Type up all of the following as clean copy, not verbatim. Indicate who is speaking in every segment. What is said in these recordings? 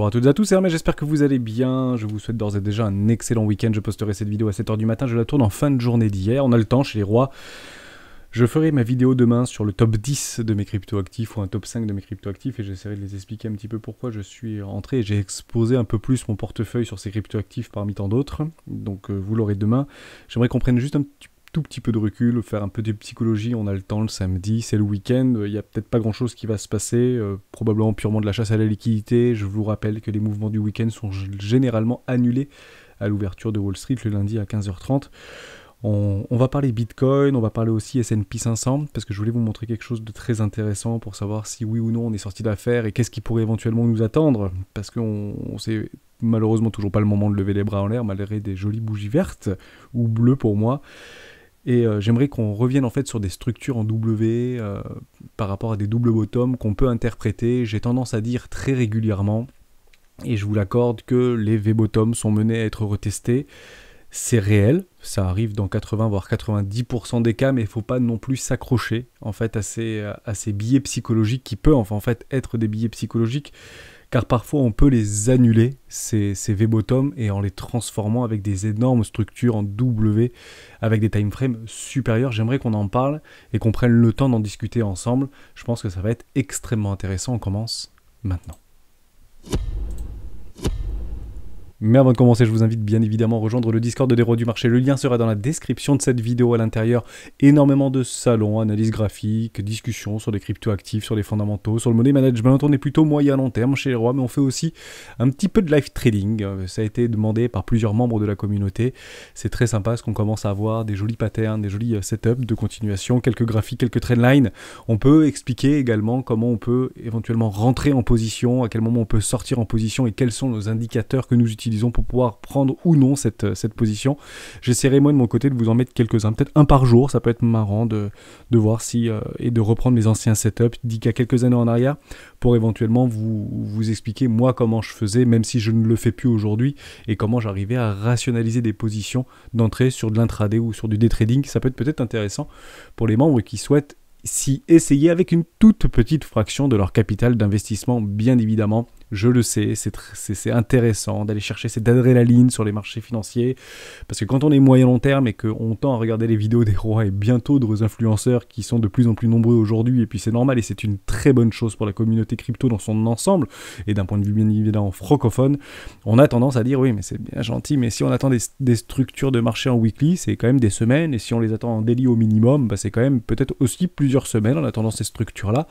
Speaker 1: Bonjour à toutes et à tous, c'est Hermès, j'espère que vous allez bien. Je vous souhaite d'ores et déjà un excellent week-end. Je posterai cette vidéo à 7h du matin, je la tourne en fin de journée d'hier. On a le temps chez les rois. Je ferai ma vidéo demain sur le top 10 de mes crypto-actifs ou un top 5 de mes crypto-actifs et j'essaierai de les expliquer un petit peu pourquoi je suis rentré. J'ai exposé un peu plus mon portefeuille sur ces crypto-actifs parmi tant d'autres. Donc vous l'aurez demain. J'aimerais qu'on prenne juste un tout petit peu de recul, faire un peu de psychologie. On a le temps le samedi, c'est le week-end. Il n'y a peut-être pas grand-chose qui va se passer. Probablement purement de la chasse à la liquidité. Je vous rappelle que les mouvements du week-end sont généralement annulés à l'ouverture de Wall Street le lundi à 15h30. On va parler Bitcoin, on va parler aussi S&P 500, parce que je voulais vous montrer quelque chose de très intéressant pour savoir si oui ou non on est sorti d'affaires et qu'est-ce qui pourrait éventuellement nous attendre, parce qu'on sait malheureusement toujours pas le moment de lever les bras en l'air, malgré des jolies bougies vertes, ou bleues pour moi. Et j'aimerais qu'on revienne en fait sur des structures en W, par rapport à des double bottoms qu'on peut interpréter. J'ai tendance à dire très régulièrement, et je vous l'accorde, que les V-bottoms sont menés à être retestés. C'est réel, ça arrive dans 80 voire 90% des cas, mais il ne faut pas non plus s'accrocher en fait à ces biais psychologiques qui peuvent en fait être des biais psychologiques, car parfois on peut les annuler, ces V-bottom, et en les transformant avec des énormes structures en W, avec des time frames supérieurs. J'aimerais qu'on en parle et qu'on prenne le temps d'en discuter ensemble. Je pense que ça va être extrêmement intéressant. On commence maintenant. Mais avant de commencer, je vous invite bien évidemment à rejoindre le Discord des Rois du Marché. Le lien sera dans la description de cette vidéo. À l'intérieur, énormément de salons, analyses graphiques, discussions sur les crypto-actifs, sur les fondamentaux, sur le money management. On est plutôt moyen long terme chez les Rois, mais on fait aussi un petit peu de live trading. Ça a été demandé par plusieurs membres de la communauté. C'est très sympa parce qu'on commence à avoir des jolis patterns, des jolis setups de continuation, quelques graphiques, quelques trendlines. On peut expliquer également comment on peut éventuellement rentrer en position, à quel moment on peut sortir en position et quels sont nos indicateurs que nous utilisons pour pouvoir prendre ou non cette position. J'essaierai moi de mon côté de vous en mettre quelques-uns, peut-être un par jour. Ça peut être marrant de voir si et de reprendre mes anciens setups d'il y a quelques années en arrière pour éventuellement vous expliquer moi comment je faisais, même si je ne le fais plus aujourd'hui, et comment j'arrivais à rationaliser des positions d'entrée sur de l'intraday ou sur du day trading. Ça peut être peut-être intéressant pour les membres qui souhaitent s'y essayer avec une toute petite fraction de leur capital d'investissement, bien évidemment. Je le sais, c'est intéressant d'aller chercher cette adrénaline sur les marchés financiers, parce que quand on est moyen long terme et qu'on tend à regarder les vidéos des rois et bientôt d'autres influenceurs qui sont de plus en plus nombreux aujourd'hui, et puis c'est normal et c'est une très bonne chose pour la communauté crypto dans son ensemble, et d'un point de vue bien évidemment francophone, on a tendance à dire oui mais c'est bien gentil, mais si on attend des structures de marché en weekly, c'est quand même des semaines, et si on les attend en daily au minimum, bah c'est quand même peut-être aussi plusieurs semaines en attendant ces structures-là.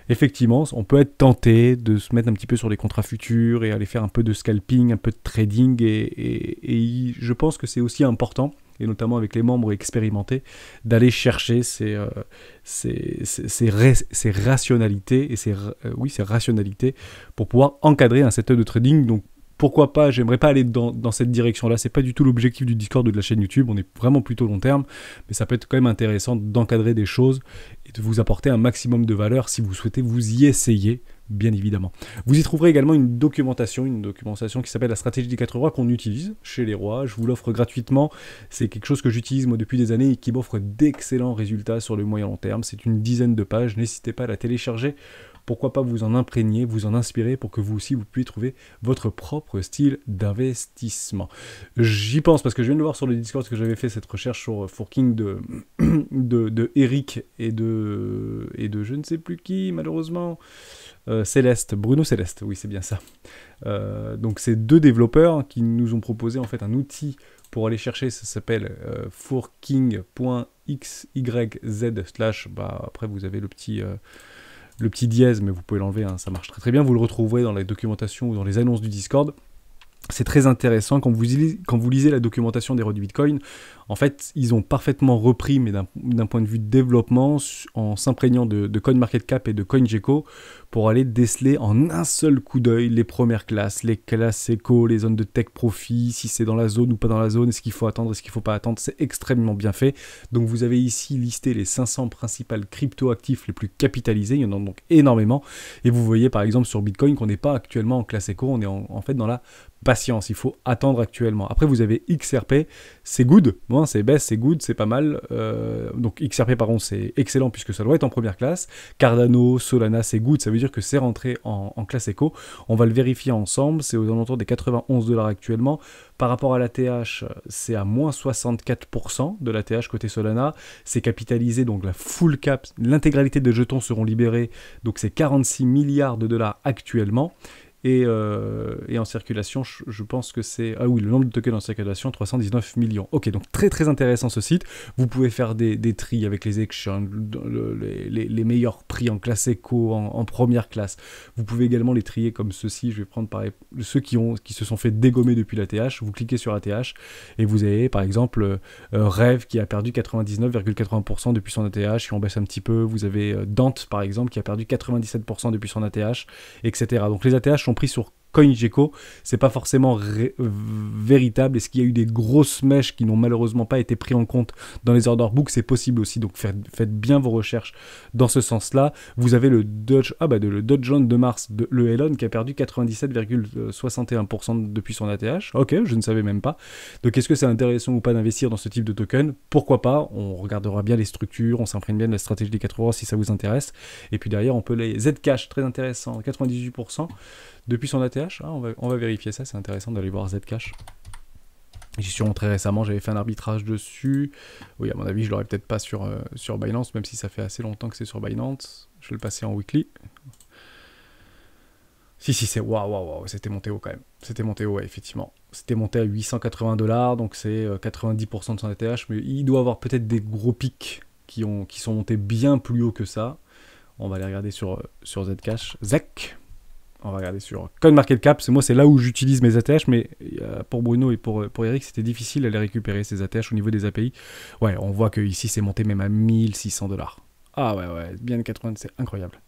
Speaker 1: Effectivement, on peut être tenté de se mettre un petit peu sur les contrats futurs et aller faire un peu de scalping, un peu de trading, et je pense que c'est aussi important, et notamment avec les membres expérimentés, d'aller chercher ces rationalités, et ces rationalités pour pouvoir encadrer un setup de trading. Donc pourquoi pas, j'aimerais pas aller dans cette direction-là, c'est pas du tout l'objectif du Discord ou de la chaîne YouTube, on est vraiment plutôt long terme, mais ça peut être quand même intéressant d'encadrer des choses et de vous apporter un maximum de valeur si vous souhaitez vous y essayer, bien évidemment. Vous y trouverez également une documentation qui s'appelle la stratégie des 4 rois qu'on utilise chez les rois. Je vous l'offre gratuitement, c'est quelque chose que j'utilise moi depuis des années et qui m'offre d'excellents résultats sur le moyen long terme. C'est une dizaine de pages, n'hésitez pas à la télécharger. Pourquoi pas vous en imprégner, vous en inspirer pour que vous aussi vous puissiez trouver votre propre style d'investissement. J'y pense parce que je viens de voir sur le Discord que j'avais fait cette recherche sur forking de Eric et de je ne sais plus qui malheureusement, Céleste, Bruno Céleste, oui c'est bien ça. Donc c'est deux développeurs qui nous ont proposé en fait un outil pour aller chercher, ça s'appelle forking.xyz/, après vous avez le petit dièse, mais vous pouvez l'enlever, hein, ça marche très très bien. Vous le retrouverez dans la documentation ou dans les annonces du Discord. C'est très intéressant quand vous lisez la documentation des rois du Bitcoin. En fait, ils ont parfaitement repris, mais d'un point de vue de développement, en s'imprégnant de CoinMarketCap et de CoinGecko, pour aller déceler en un seul coup d'œil les premières classes, les classes éco, les zones de tech profit, si c'est dans la zone ou pas dans la zone, est-ce qu'il faut attendre, est-ce qu'il ne faut pas attendre. C'est extrêmement bien fait. Donc vous avez ici listé les 500 principales crypto-actifs les plus capitalisés, il y en a donc énormément. Et vous voyez par exemple sur Bitcoin qu'on n'est pas actuellement en classe éco, on est en fait dans la patience, il faut attendre actuellement. Après, vous avez XRP, c'est good, bon, c'est best, c'est good, c'est pas mal. Donc XRP, par contre, c'est excellent puisque ça doit être en première classe. Cardano, Solana, c'est good, ça veut dire que c'est rentré en classe éco. On va le vérifier ensemble, c'est aux alentours des 91 $ actuellement. Par rapport à l'ATH, c'est à moins 64% de l'ATH côté Solana. C'est capitalisé, donc la full cap, l'intégralité des jetons seront libérés, donc c'est 46 milliards de dollars actuellement. Et en circulation, je pense que c'est... Ah oui, le nombre de tokens en circulation, 319 millions. Ok, donc très très intéressant ce site. Vous pouvez faire des tris avec les exchanges, les meilleurs prix en classe éco, en première classe. Vous pouvez également les trier comme ceci. Je vais prendre par ceux qui se sont fait dégommer depuis l'ATH. Vous cliquez sur ATH et vous avez par exemple Rêve qui a perdu 99,80% depuis son ATH. Si on baisse un petit peu, vous avez Dante par exemple qui a perdu 97% depuis son ATH, etc. Donc les ATH sont pris sur CoinGecko, c'est pas forcément véritable. Est-ce qu'il y a eu des grosses mèches qui n'ont malheureusement pas été pris en compte dans les order books? C'est possible aussi, donc faites bien vos recherches dans ce sens-là. Vous avez le Doge Jones de Mars, le Elon qui a perdu 97,61% depuis son ATH. Ok, je ne savais même pas. Donc est-ce que c'est intéressant ou pas d'investir dans ce type de token? Pourquoi pas? On regardera bien les structures, on s'imprègne bien de la stratégie des 4 euros si ça vous intéresse. Et puis derrière, on peut les Zcash, très intéressant, 98%. Depuis son ATH, on va vérifier ça, c'est intéressant d'aller voir Zcash. J'y suis rentré récemment, j'avais fait un arbitrage dessus. Oui, à mon avis, je l'aurais peut-être pas sur Binance, même si ça fait assez longtemps que c'est sur Binance. Je vais le passer en weekly. Si, c'est... Waouh, c'était monté haut quand même. C'était monté haut, ouais, effectivement. C'était monté à 880 $, donc c'est 90% de son ATH, mais il doit avoir peut-être des gros pics qui sont montés bien plus haut que ça. On va aller regarder sur Zcash. On va regarder sur CoinMarketCap. C'est là où j'utilise mes ATH, mais pour Bruno et pour Eric, c'était difficile d'aller récupérer ces ATH au niveau des API. Ouais, on voit que ici c'est monté même à 1600 $. Ah ouais, bien 80, c'est incroyable.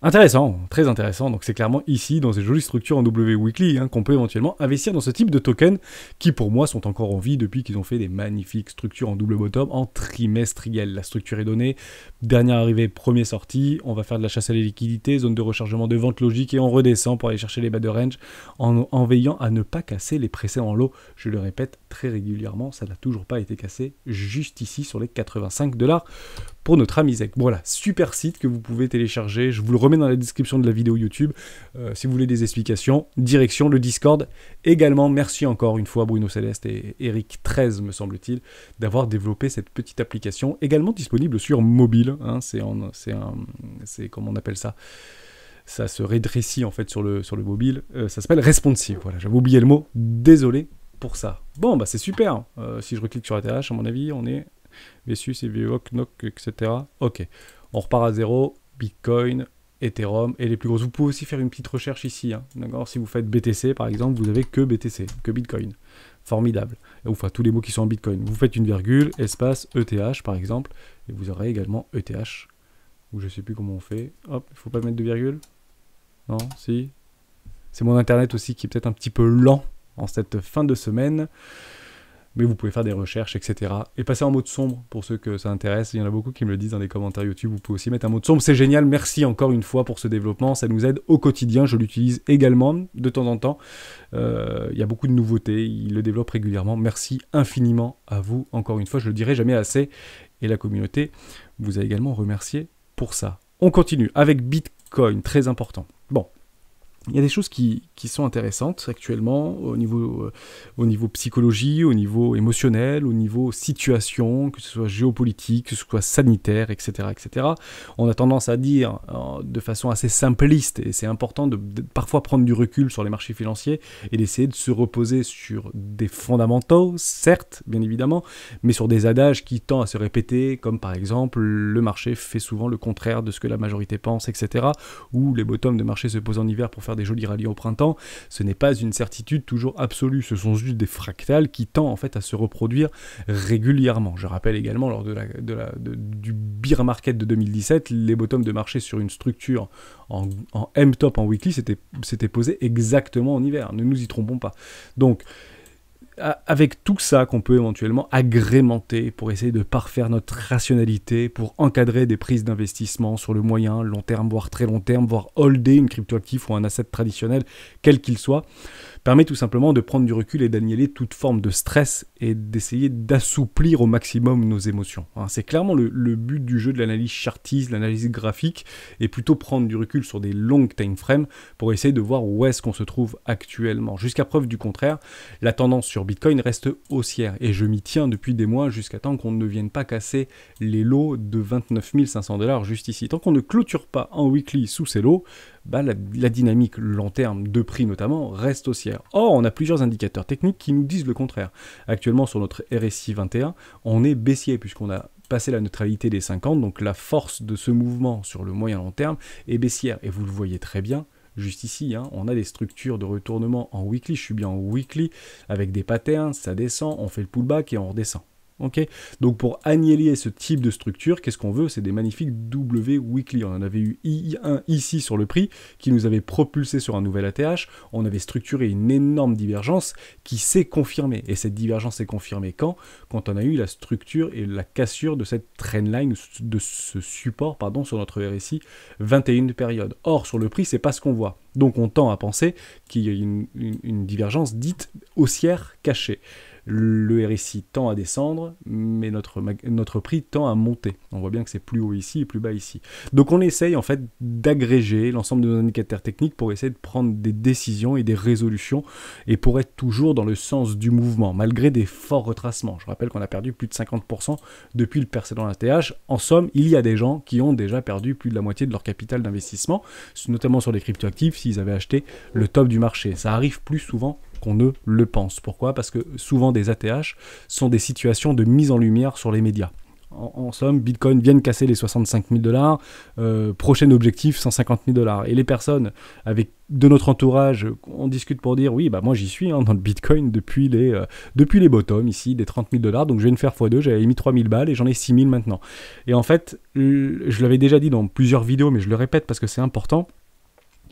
Speaker 1: Intéressant, très intéressant. Donc c'est clairement ici, dans ces jolies structures en W Weekly, qu'on peut éventuellement investir dans ce type de tokens qui, pour moi, sont encore en vie depuis qu'ils ont fait des magnifiques structures en double bottom en trimestriel. La structure est donnée, dernière arrivée, premier sorti. On va faire de la chasse à la liquidité, zone de rechargement de vente logique et on redescend pour aller chercher les bas de range en veillant à ne pas casser les précédents lots. Je le répète très régulièrement, ça n'a toujours pas été cassé, juste ici sur les 85 $ pour notre ami Zek. Voilà, super site que vous pouvez télécharger. Je vous le remets dans la description de la vidéo YouTube. Si vous voulez des explications, direction le Discord. Également, merci encore une fois Bruno Céleste et Eric 13, me semble-t-il, d'avoir développé cette petite application, également disponible sur mobile. C'est comment on appelle ça? Ça se rétrécit en fait sur le mobile. Ça s'appelle Responsive. Voilà, j'avais oublié le mot. Désolé pour ça. Bon, bah c'est super. Si je reclique sur ATH, à mon avis, on est... Vessus, EVO, Knock, etc. Ok, on repart à zéro, Bitcoin, Ethereum et les plus grosses. Vous pouvez aussi faire une petite recherche ici, d'accord? Si vous faites BTC par exemple, vous avez que BTC, que Bitcoin. Formidable. Enfin, tous les mots qui sont en Bitcoin. Vous faites une virgule, espace, ETH par exemple, et vous aurez également ETH, ou je sais plus comment on fait. Hop, il ne faut pas mettre de virgule. Non, si. C'est mon internet aussi qui est peut-être un petit peu lent en cette fin de semaine. Mais vous pouvez faire des recherches, etc. Et passer en mode sombre pour ceux que ça intéresse. Il y en a beaucoup qui me le disent dans les commentaires YouTube. Vous pouvez aussi mettre un mode sombre. C'est génial. Merci encore une fois pour ce développement. Ça nous aide au quotidien. Je l'utilise également de temps en temps. Il y a beaucoup de nouveautés. Il le développe régulièrement. Merci infiniment à vous. Encore une fois, je le dirai jamais assez. Et la communauté vous a également remercié pour ça. On continue avec Bitcoin. Très important. Bon. Il y a des choses qui sont intéressantes actuellement au niveau psychologie, au niveau émotionnel, au niveau situation, que ce soit géopolitique, que ce soit sanitaire, etc. etc. On a tendance à dire de façon assez simpliste, et c'est important de parfois prendre du recul sur les marchés financiers et d'essayer de se reposer sur des fondamentaux, certes, bien évidemment, mais sur des adages qui tendent à se répéter, comme par exemple le marché fait souvent le contraire de ce que la majorité pense, etc. Ou les bottoms de marché se posent en hiver pour faire des jolis rallyes au printemps. Ce n'est pas une certitude toujours absolue, ce sont juste des fractales qui tendent en fait à se reproduire régulièrement. Je rappelle également lors du bear market de 2017, les bottoms de marché sur une structure en M-top en weekly s'étaient posés exactement en hiver, ne nous y trompons pas. Donc avec tout ça qu'on peut éventuellement agrémenter pour essayer de parfaire notre rationalité, pour encadrer des prises d'investissement sur le moyen, long terme, voire très long terme, voire holder une cryptoactif ou un asset traditionnel, quel qu'il soit, permet tout simplement de prendre du recul et d'annihiler toute forme de stress et d'essayer d'assouplir au maximum nos émotions. Hein, c'est clairement le but du jeu de l'analyse chartiste, l'analyse graphique, et plutôt prendre du recul sur des longues time frames pour essayer de voir où est-ce qu'on se trouve actuellement. Jusqu'à preuve du contraire, la tendance sur Bitcoin reste haussière et je m'y tiens depuis des mois jusqu'à temps qu'on ne vienne pas casser les lots de 29 500 $ juste ici. Tant qu'on ne clôture pas en weekly sous ces lots, la dynamique long terme de prix notamment reste haussière. Or, on a plusieurs indicateurs techniques qui nous disent le contraire. Actuellement, sur notre RSI 21, on est baissier puisqu'on a passé la neutralité des 50, donc la force de ce mouvement sur le moyen long terme est baissière. Et vous le voyez très bien, juste ici, hein, on a des structures de retournement en weekly, je suis bien en weekly, avec des patterns, ça descend, on fait le pullback et on redescend. Okay, donc pour annihiler ce type de structure, qu'est-ce qu'on veut? C'est des magnifiques W weekly. On en avait eu un ici sur le prix qui nous avait propulsé sur un nouvel ATH. On avait structuré une énorme divergence qui s'est confirmée. Et cette divergence s'est confirmée quand on a eu la structure et la cassure de cette trendline, de ce support sur notre RSI 21 période. Or, sur le prix, c'est pas ce qu'on voit. Donc on tend à penser qu'il y a une divergence dite haussière cachée. Le RSI tend à descendre, mais notre prix tend à monter. On voit bien que c'est plus haut ici et plus bas ici. Donc on essaye en fait d'agréger l'ensemble de nos indicateurs techniques pour essayer de prendre des décisions et des résolutions et pour être toujours dans le sens du mouvement, malgré des forts retracements. Je rappelle qu'on a perdu plus de 50% depuis le précédent ATH. En somme, il y a des gens qui ont déjà perdu plus de la moitié de leur capital d'investissement, notamment sur les cryptoactifs s'ils avaient acheté le top du marché. Ça arrive plus souvent qu'on ne le pense. Pourquoi? Parce que souvent des ATH sont des situations de mise en lumière sur les médias. En somme, Bitcoin vient de casser les 65 000 $, prochain objectif 150 000 $. Et les personnes de notre entourage, on discute pour dire oui, moi j'y suis dans le Bitcoin depuis les bottoms ici, des 30 000 $, donc je viens de faire x2, j'avais mis 3 000 balles et j'en ai 6 000 maintenant. Et en fait, je l'avais déjà dit dans plusieurs vidéos, mais je le répète parce que c'est important.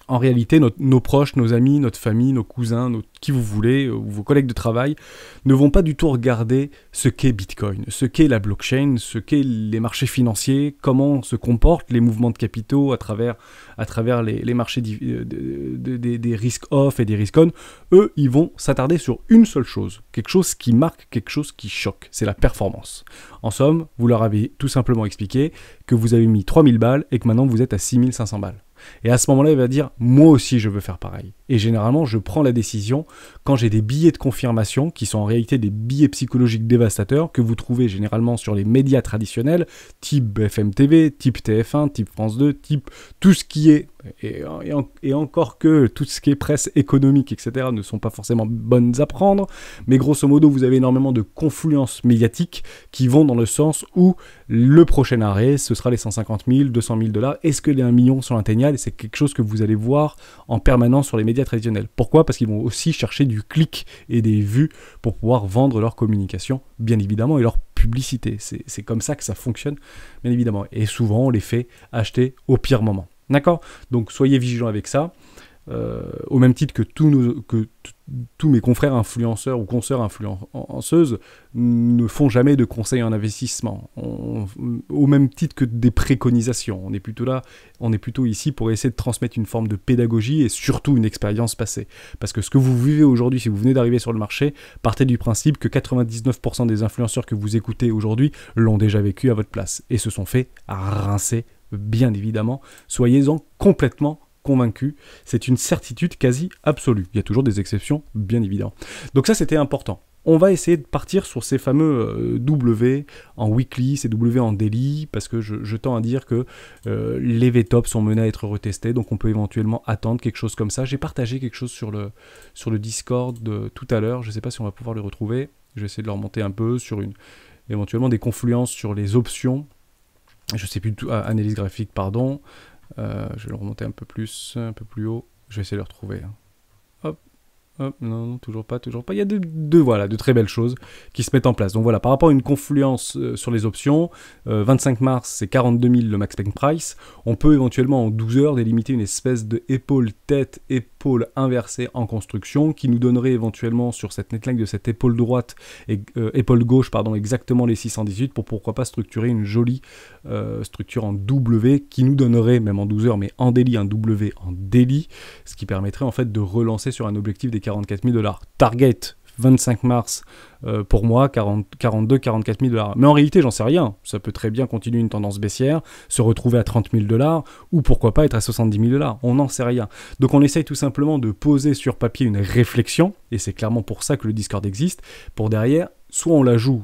Speaker 1: En réalité, nos proches, nos amis, notre famille, nos cousins, qui vous voulez, vos collègues de travail, ne vont pas du tout regarder ce qu'est Bitcoin, ce qu'est la blockchain, ce qu'est les marchés financiers, comment se comportent les mouvements de capitaux à travers les marchés des risques off et des risques on. Eux, ils vont s'attarder sur une seule chose, quelque chose qui marque, quelque chose qui choque, c'est la performance. En somme, vous leur avez tout simplement expliqué que vous avez mis 3000 balles et que maintenant vous êtes à 6500 balles. Et à ce moment-là, il va dire « moi aussi, je veux faire pareil ». Et généralement, je prends la décision quand j'ai des billets de confirmation qui sont en réalité des billets psychologiques dévastateurs que vous trouvez généralement sur les médias traditionnels, type BFM TV, type TF1, type France 2, type tout ce qui est, et encore que tout ce qui est presse économique, etc., ne sont pas forcément bonnes à prendre, mais grosso modo, vous avez énormément de confluences médiatiques qui vont dans le sens où le prochain arrêt, ce sera les 150 000, 200 000 $. Est-ce que les 1 million sont atteignables? C'est quelque chose que vous allez voir en permanence sur les médias traditionnels. Pourquoi? Parce qu'ils vont aussi chercher du clic et des vues pour pouvoir vendre leur communication, bien évidemment, et leur publicité. C'est comme ça que ça fonctionne, bien évidemment. Et souvent, on les fait acheter au pire moment. D'accord? Donc, soyez vigilants avec ça. Au même titre que tous mes confrères influenceurs ou consoeurs influenceuses ne font jamais de conseils en investissement. Au même titre que des préconisations. On est plutôt ici pour essayer de transmettre une forme de pédagogie et surtout une expérience passée. Parce que ce que vous vivez aujourd'hui, si vous venez d'arriver sur le marché, partez du principe que 99% des influenceurs que vous écoutez aujourd'hui l'ont déjà vécu à votre place et se sont fait rincer, bien évidemment. Soyez-en complètement convaincu, c'est une certitude quasi absolue. Il y a toujours des exceptions, bien évidemment. Donc ça, c'était important. On va essayer de partir sur ces fameux W en weekly, ces W en daily, parce que je tends à dire que les VTOP sont menés à être retestés, donc on peut éventuellement attendre quelque chose comme ça. J'ai partagé quelque chose sur le Discord tout à l'heure, je ne sais pas si on va pouvoir le retrouver. Je vais essayer de le remonter un peu sur éventuellement des confluences sur les options. Je ne sais plus, analyse graphique, pardon. Je vais le remonter un peu plus haut. Je vais essayer de le retrouver. Hop, non, toujours pas. Il y a de très belles choses qui se mettent en place. Donc voilà, par rapport à une confluence sur les options, 25 mars, c'est 42 000 le max spec price. On peut éventuellement en 12 heures délimiter une espèce de épaule-tête, épaule inversée en construction qui nous donnerait éventuellement sur cette netline de cette épaule droite et épaule gauche, exactement les 618 pour pourquoi pas structurer une jolie structure en W qui nous donnerait, même en 12 heures, mais en daily, un W en daily, ce qui permettrait en fait de relancer sur un objectif des 40 44 000 $. Target, 25 mars, pour moi, 42, 44 000 $. Mais en réalité, j'en sais rien. Ça peut très bien continuer une tendance baissière, se retrouver à 30 000 $, ou pourquoi pas être à 70 000 $. On n'en sait rien. Donc on essaye tout simplement de poser sur papier une réflexion, et c'est clairement pour ça que le Discord existe, pour derrière, soit on la joue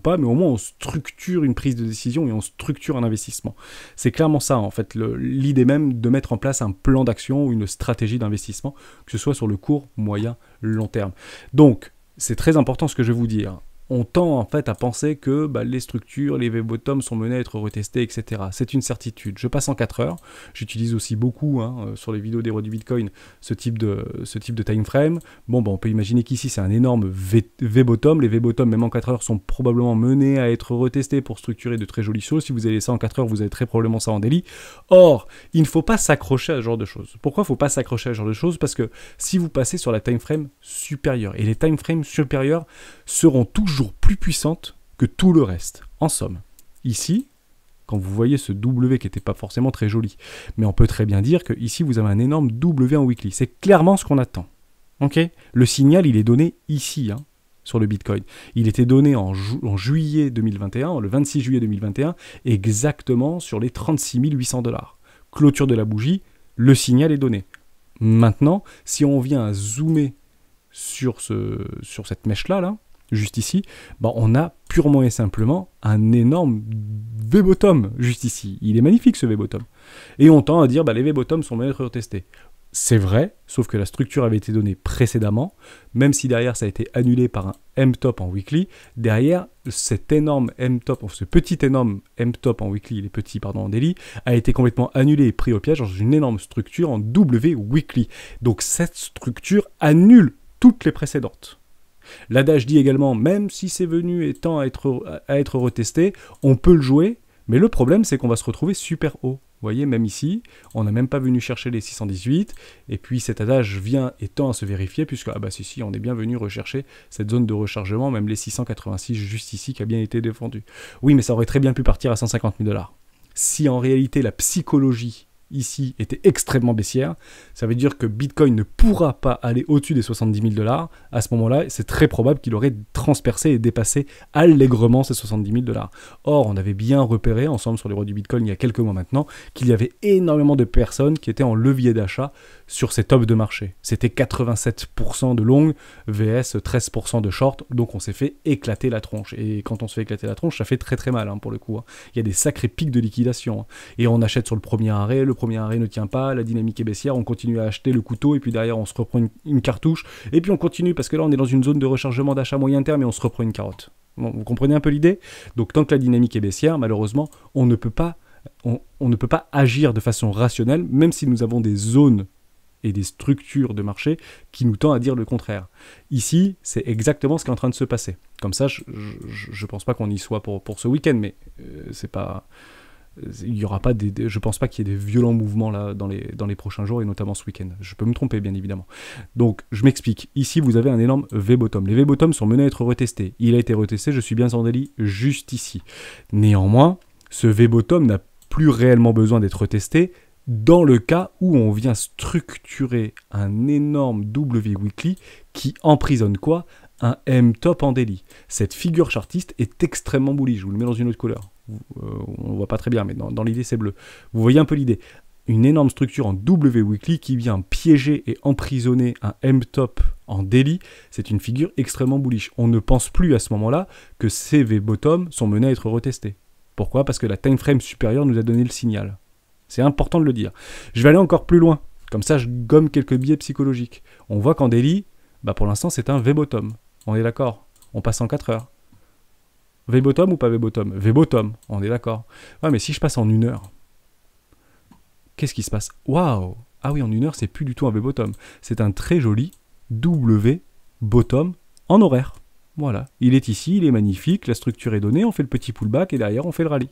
Speaker 1: pas, mais au moins on structure une prise de décision et on structure un investissement. C'est clairement ça, en fait, l'idée même de mettre en place un plan d'action ou une stratégie d'investissement, que ce soit sur le court, moyen, long terme. Donc, c'est très important ce que je vais vous dire. On tend en fait à penser que les structures, les V-bottoms sont menées à être retestées, etc. C'est une certitude. Je passe en 4 heures. J'utilise aussi beaucoup sur les vidéos d'héros du Bitcoin ce type de time frame. Bon, on peut imaginer qu'ici c'est un énorme V-bottom. Les V-bottoms, même en 4 heures, sont probablement menés à être retestés pour structurer de très jolies choses. Si vous avez ça en 4 heures, vous avez très probablement ça en daily. Or, il ne faut pas s'accrocher à ce genre de choses. Pourquoi il ne faut pas s'accrocher à ce genre de choses? Parce que si vous passez sur la time frame supérieure, et les time frames supérieures seront toujours plus puissante que tout le reste. En somme, ici, quand vous voyez ce W qui n'était pas forcément très joli, mais on peut très bien dire que ici vous avez un énorme W en weekly. C'est clairement ce qu'on attend. Okay, le signal, il est donné ici, sur le Bitcoin. Il était donné en juillet 2021, le 26 juillet 2021, exactement sur les 36 800 $. Clôture de la bougie, le signal est donné. Maintenant, si on vient à zoomer sur cette mèche-là, juste ici, on a purement et simplement un énorme V-bottom juste ici. Il est magnifique ce V-bottom. Et on tend à dire les V-bottoms sont bien retestés. C'est vrai, sauf que la structure avait été donnée précédemment, même si derrière ça a été annulé par un M-top en weekly, derrière cet énorme M-top, ce petit énorme M-top en weekly, il est petit en daily, a été complètement annulé et pris au piège dans une énorme structure en W weekly. Donc cette structure annule toutes les précédentes. L'adage dit également, même si c'est venu et tend à être retesté, on peut le jouer, mais le problème c'est qu'on va se retrouver super haut. Vous voyez, même ici, on n'a même pas venu chercher les 618, et puis cet adage vient et tend à se vérifier, puisque, si, on est bien venu rechercher cette zone de rechargement, même les 686 juste ici, qui a bien été défendu. Oui, mais ça aurait très bien pu partir à 150 000 $. Si en réalité la psychologie ici était extrêmement baissière, ça veut dire que Bitcoin ne pourra pas aller au-dessus des 70 000 $. À ce moment-là, c'est très probable qu'il aurait transpercé et dépassé allègrement ces 70 000 $. Or, on avait bien repéré ensemble sur les rois du Bitcoin il y a quelques mois maintenant qu'il y avait énormément de personnes qui étaient en levier d'achat sur ces tops de marché. C'était 87% de long vs 13% de short, donc on s'est fait éclater la tronche. Et quand on se fait éclater la tronche, ça fait très très mal pour le coup. Il y a des sacrés pics de liquidation. Et on achète sur le premier arrêt, le premier arrêt ne tient pas, la dynamique est baissière, on continue à acheter le couteau et puis derrière on se reprend une cartouche et puis on continue parce que là on est dans une zone de rechargement d'achat moyen terme et on se reprend une carotte. Bon, vous comprenez un peu l'idée? Donc tant que la dynamique est baissière, malheureusement, on ne peut pas agir de façon rationnelle, même si nous avons des zones et des structures de marché qui nous tendent à dire le contraire. Ici, c'est exactement ce qui est en train de se passer. Comme ça, je ne pense pas qu'on y soit pour ce week-end, mais c'est pas... Il y aura pas je pense pas qu'il y ait des violents mouvements là dans les prochains jours et notamment ce week-end. Je peux me tromper bien évidemment. Donc je m'explique. Ici vous avez un énorme V-bottom. Les V-bottoms sont menés à être retestés. Il a été retesté, je suis bien en daily juste ici. Néanmoins, ce V-bottom n'a plus réellement besoin d'être retesté dans le cas où on vient structurer un énorme W weekly qui emprisonne quoi? Un M-top en daily. Cette figure chartiste est extrêmement bullish. Je vous le mets dans une autre couleur. On ne voit pas très bien, mais dans l'idée c'est bleu. Vous voyez un peu l'idée. Une énorme structure en W weekly qui vient piéger et emprisonner un M-top en daily, c'est une figure extrêmement bullish. On ne pense plus à ce moment-là que ces V-bottom sont menés à être retestés. Pourquoi? Parce que la time frame supérieure nous a donné le signal. C'est important de le dire. Je vais aller encore plus loin. Comme ça, je gomme quelques biais psychologiques. On voit qu'en daily, pour l'instant, c'est un V-bottom. On est d'accord? On passe en 4 heures. V-bottom ou pas V-bottom? V-bottom, on est d'accord. Ouais, mais si je passe en 1 heure, qu'est-ce qui se passe? Waouh! Ah oui, en 1 heure, c'est plus du tout un V-bottom. C'est un très joli W-bottom en horaire. Voilà, il est ici, il est magnifique, la structure est donnée, on fait le petit pullback et derrière, on fait le rallye.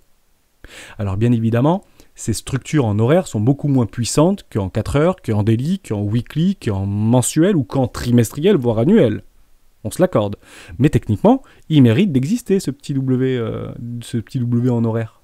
Speaker 1: Alors bien évidemment, ces structures en horaire sont beaucoup moins puissantes qu'en 4 heures, qu'en daily, qu'en weekly, qu'en mensuel ou qu'en trimestriel, voire annuel. On se l'accorde. Mais techniquement, il mérite d'exister ce petit W en horaire.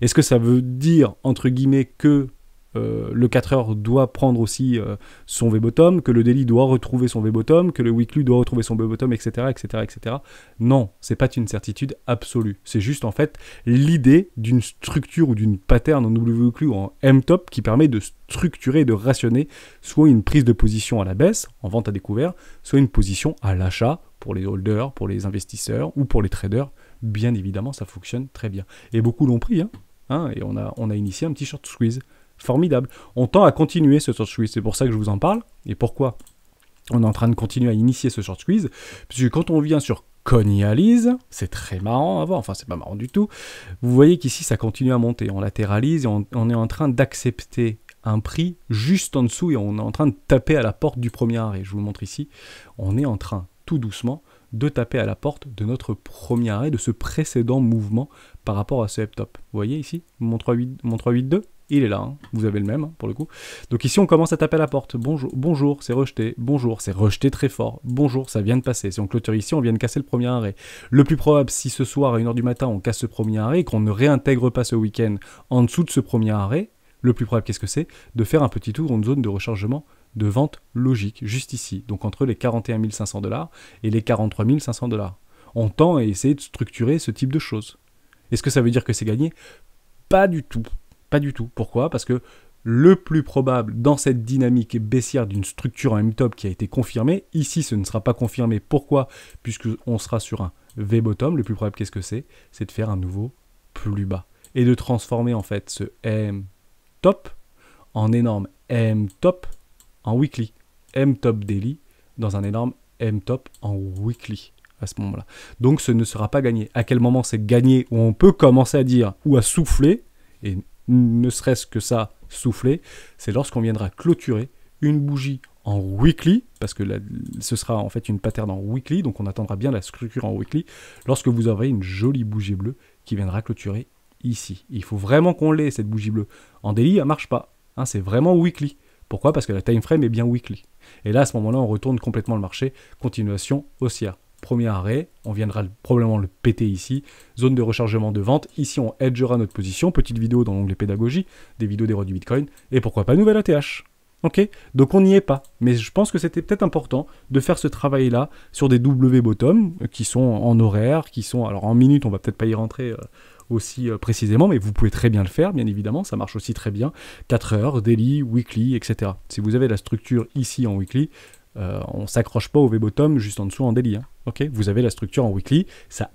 Speaker 1: Est-ce que ça veut dire, entre guillemets, que le 4 heures doit prendre aussi son V-bottom, que le daily doit retrouver son V-bottom, que le weekly doit retrouver son V-bottom, etc., etc., etc. Non, c'est pas une certitude absolue. C'est juste en fait l'idée d'une structure ou d'une pattern en W-weekly ou en M-top qui permet de structurer et de rationner soit une prise de position à la baisse, en vente à découvert, soit une position à l'achat pour les holders, pour les investisseurs ou pour les traders. Bien évidemment, ça fonctionne très bien. Et beaucoup l'ont pris, et on a initié un petit short squeeze. Formidable. On tend à continuer ce short squeeze, c'est pour ça que je vous en parle. Et pourquoi on est en train de continuer à initier ce short squeeze? Parce que quand on vient sur Conyalise, c'est très marrant à voir, enfin c'est pas marrant du tout. Vous voyez qu'ici ça continue à monter, on latéralise et on est en train d'accepter un prix juste en dessous et on est en train de taper à la porte du premier arrêt. Je vous le montre ici. On est en train, tout doucement, de taper à la porte de notre premier arrêt, de ce précédent mouvement par rapport à ce up-top. Vous voyez ici, mon 382, il est là, vous avez le même pour le coup. Donc ici on commence à taper à la porte, bonjour, c'est rejeté, bonjour, c'est rejeté très fort, bonjour, ça vient de passer. Si on clôture ici, on vient de casser le premier arrêt. Le plus probable, si ce soir à 1h du matin on casse ce premier arrêt et qu'on ne réintègre pas ce week-end en dessous de ce premier arrêt, le plus probable, qu'est-ce que c'est? De faire un petit tour dans une zone de rechargement de vente logique, juste ici, donc entre les 41 500 $ et les 43 500 $. On tend à essayer de structurer ce type de choses. Est-ce que ça veut dire que c'est gagné? Pas du tout. Pas du tout. Pourquoi? Parce que le plus probable dans cette dynamique baissière d'une structure en M-top qui a été confirmée, ici ce ne sera pas confirmé. Pourquoi? Puisqu'on sera sur un V-bottom, le plus probable qu'est-ce que c'est? C'est de faire un nouveau plus bas. Et de transformer en fait ce M-top en énorme M-top en weekly. M-top daily dans un énorme M-top en weekly à ce moment-là. Donc ce ne sera pas gagné. À quel moment c'est gagné où on peut commencer à dire ou à souffler, et ne serait-ce que ça, souffler, c'est lorsqu'on viendra clôturer une bougie en weekly, parce que ce sera en fait une pattern en weekly, donc on attendra bien la structure en weekly, lorsque vous aurez une jolie bougie bleue qui viendra clôturer ici. Il faut vraiment qu'on l'ait, cette bougie bleue. En daily, elle ne marche pas. C'est vraiment weekly. Pourquoi? Parce que la time frame est bien weekly. Et là, à ce moment-là, on retourne complètement le marché. Continuation haussière. Premier arrêt, on viendra probablement le péter ici. Zone de rechargement de vente. Ici, on hedgera notre position. Petite vidéo dans l'onglet pédagogie, des vidéos d'héros du Bitcoin. Et pourquoi pas nouvelle ATH? Ok, donc on n'y est pas. Mais je pense que c'était peut-être important de faire ce travail-là sur des W bottom qui sont en horaire, qui sont... Alors en minutes, on va peut-être pas y rentrer aussi précisément, mais vous pouvez très bien le faire, bien évidemment. Ça marche aussi très bien. 4 heures, daily, weekly, etc. Si vous avez la structure ici en weekly, on ne s'accroche pas au V-bottom juste en dessous en daily. Okay, vous avez la structure en weekly, ça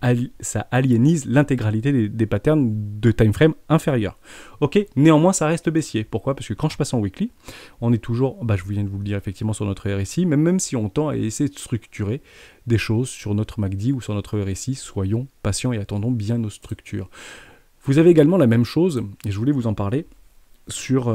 Speaker 1: aliénise l'intégralité des patterns de time frame inférieurs. Ok, néanmoins, ça reste baissier. Pourquoi? Parce que quand je passe en weekly, on est toujours, je viens de vous le dire effectivement sur notre RSI, même si on tend à essayer de structurer des choses sur notre MACD ou sur notre RSI, soyons patients et attendons bien nos structures. Vous avez également la même chose, et je voulais vous en parler, sur...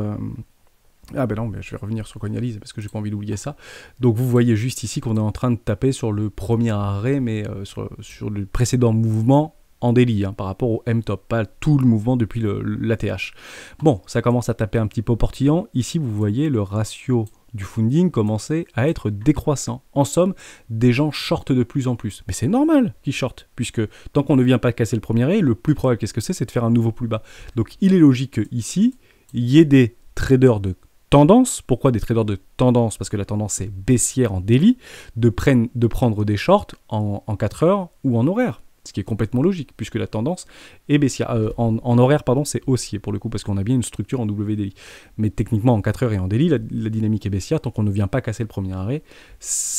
Speaker 1: non, mais je vais revenir sur Conyalise parce que j'ai pas envie d'oublier ça. Donc vous voyez juste ici qu'on est en train de taper sur le premier arrêt, mais sur le précédent mouvement en daily, par rapport au M-top, pas tout le mouvement depuis l'ATH. Bon, ça commence à taper un petit peu au portillon. Ici, vous voyez le ratio du funding commencer à être décroissant. En somme, des gens shortent de plus en plus. Mais c'est normal qu'ils shortent, puisque tant qu'on ne vient pas casser le premier arrêt, le plus probable, qu'est-ce que c'est de faire un nouveau plus bas. Donc il est logique qu'ici, il y ait des traders de tendance. Pourquoi des traders de tendance? Parce que la tendance est baissière en daily, de prendre des shorts en 4 heures ou en horaire. Ce qui est complètement logique, puisque la tendance est baissière. En horaire, pardon, c'est haussier pour le coup, parce qu'on a bien une structure en WDI. Mais techniquement, en 4 heures et en daily, la dynamique est baissière. Tant qu'on ne vient pas casser le premier arrêt,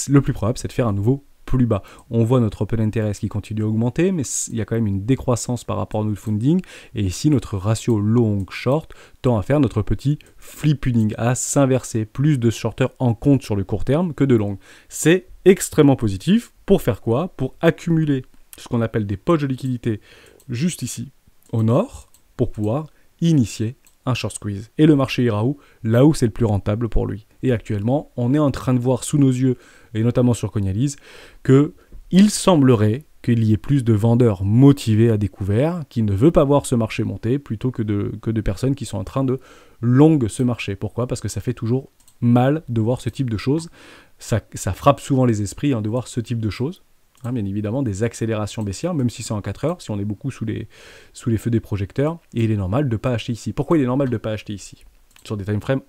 Speaker 1: le plus probable, c'est de faire un nouveau plus bas. On voit notre open interest qui continue à augmenter, mais il y a quand même une décroissance par rapport à notre funding. Et ici, notre ratio long-short tend à faire notre petit flipping, à s'inverser. Plus de shorters en compte sur le court terme que de long. C'est extrêmement positif. Pour faire quoi? Pour accumuler ce qu'on appelle des poches de liquidité juste ici, au nord, pour pouvoir initier un short squeeze. Et le marché ira où? Là où c'est le plus rentable pour lui. Et actuellement, on est en train de voir sous nos yeux, et notamment sur Conyalise, qu'il semblerait qu'il y ait plus de vendeurs motivés à découvert, qui ne veulent pas voir ce marché monter, plutôt que de personnes qui sont en train de long ce marché. Pourquoi? Parce que ça fait toujours mal de voir ce type de choses. Ça frappe souvent les esprits de voir ce type de choses. Bien évidemment, des accélérations baissières, même si c'est en 4 heures, si on est beaucoup sous les feux des projecteurs, et il est normal de ne pas acheter ici. Pourquoi il est normal de ne pas acheter ici? sur des time frames,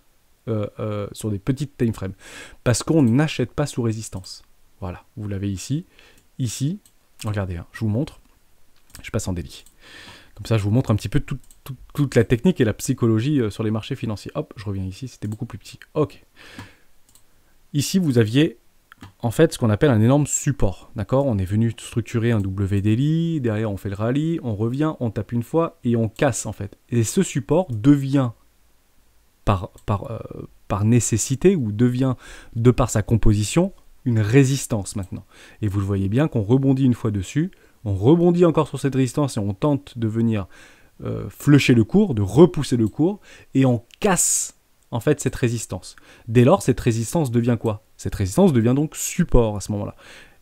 Speaker 1: sur des petites time frames. Parce qu'on n'achète pas sous résistance. Voilà, vous l'avez ici. Ici, regardez, hein, je vous montre. Je passe en délit. Comme ça, je vous montre un petit peu toute la technique et la psychologie sur les marchés financiers. Hop, je reviens ici, c'était beaucoup plus petit. Ok. Ici, vous aviez en fait ce qu'on appelle un énorme support. D'accord? On est venu structurer un W daily, derrière on fait le rallye, on revient, on tape une fois et on casse en fait. Et ce support devient par nécessité ou devient, de par sa composition, une résistance maintenant. Et vous le voyez bien qu'on rebondit une fois dessus, on rebondit encore sur cette résistance et on tente de venir flusher le cours, de repousser le cours, et on casse en fait cette résistance. Dès lors, cette résistance devient quoi? Cette résistance devient donc support à ce moment-là.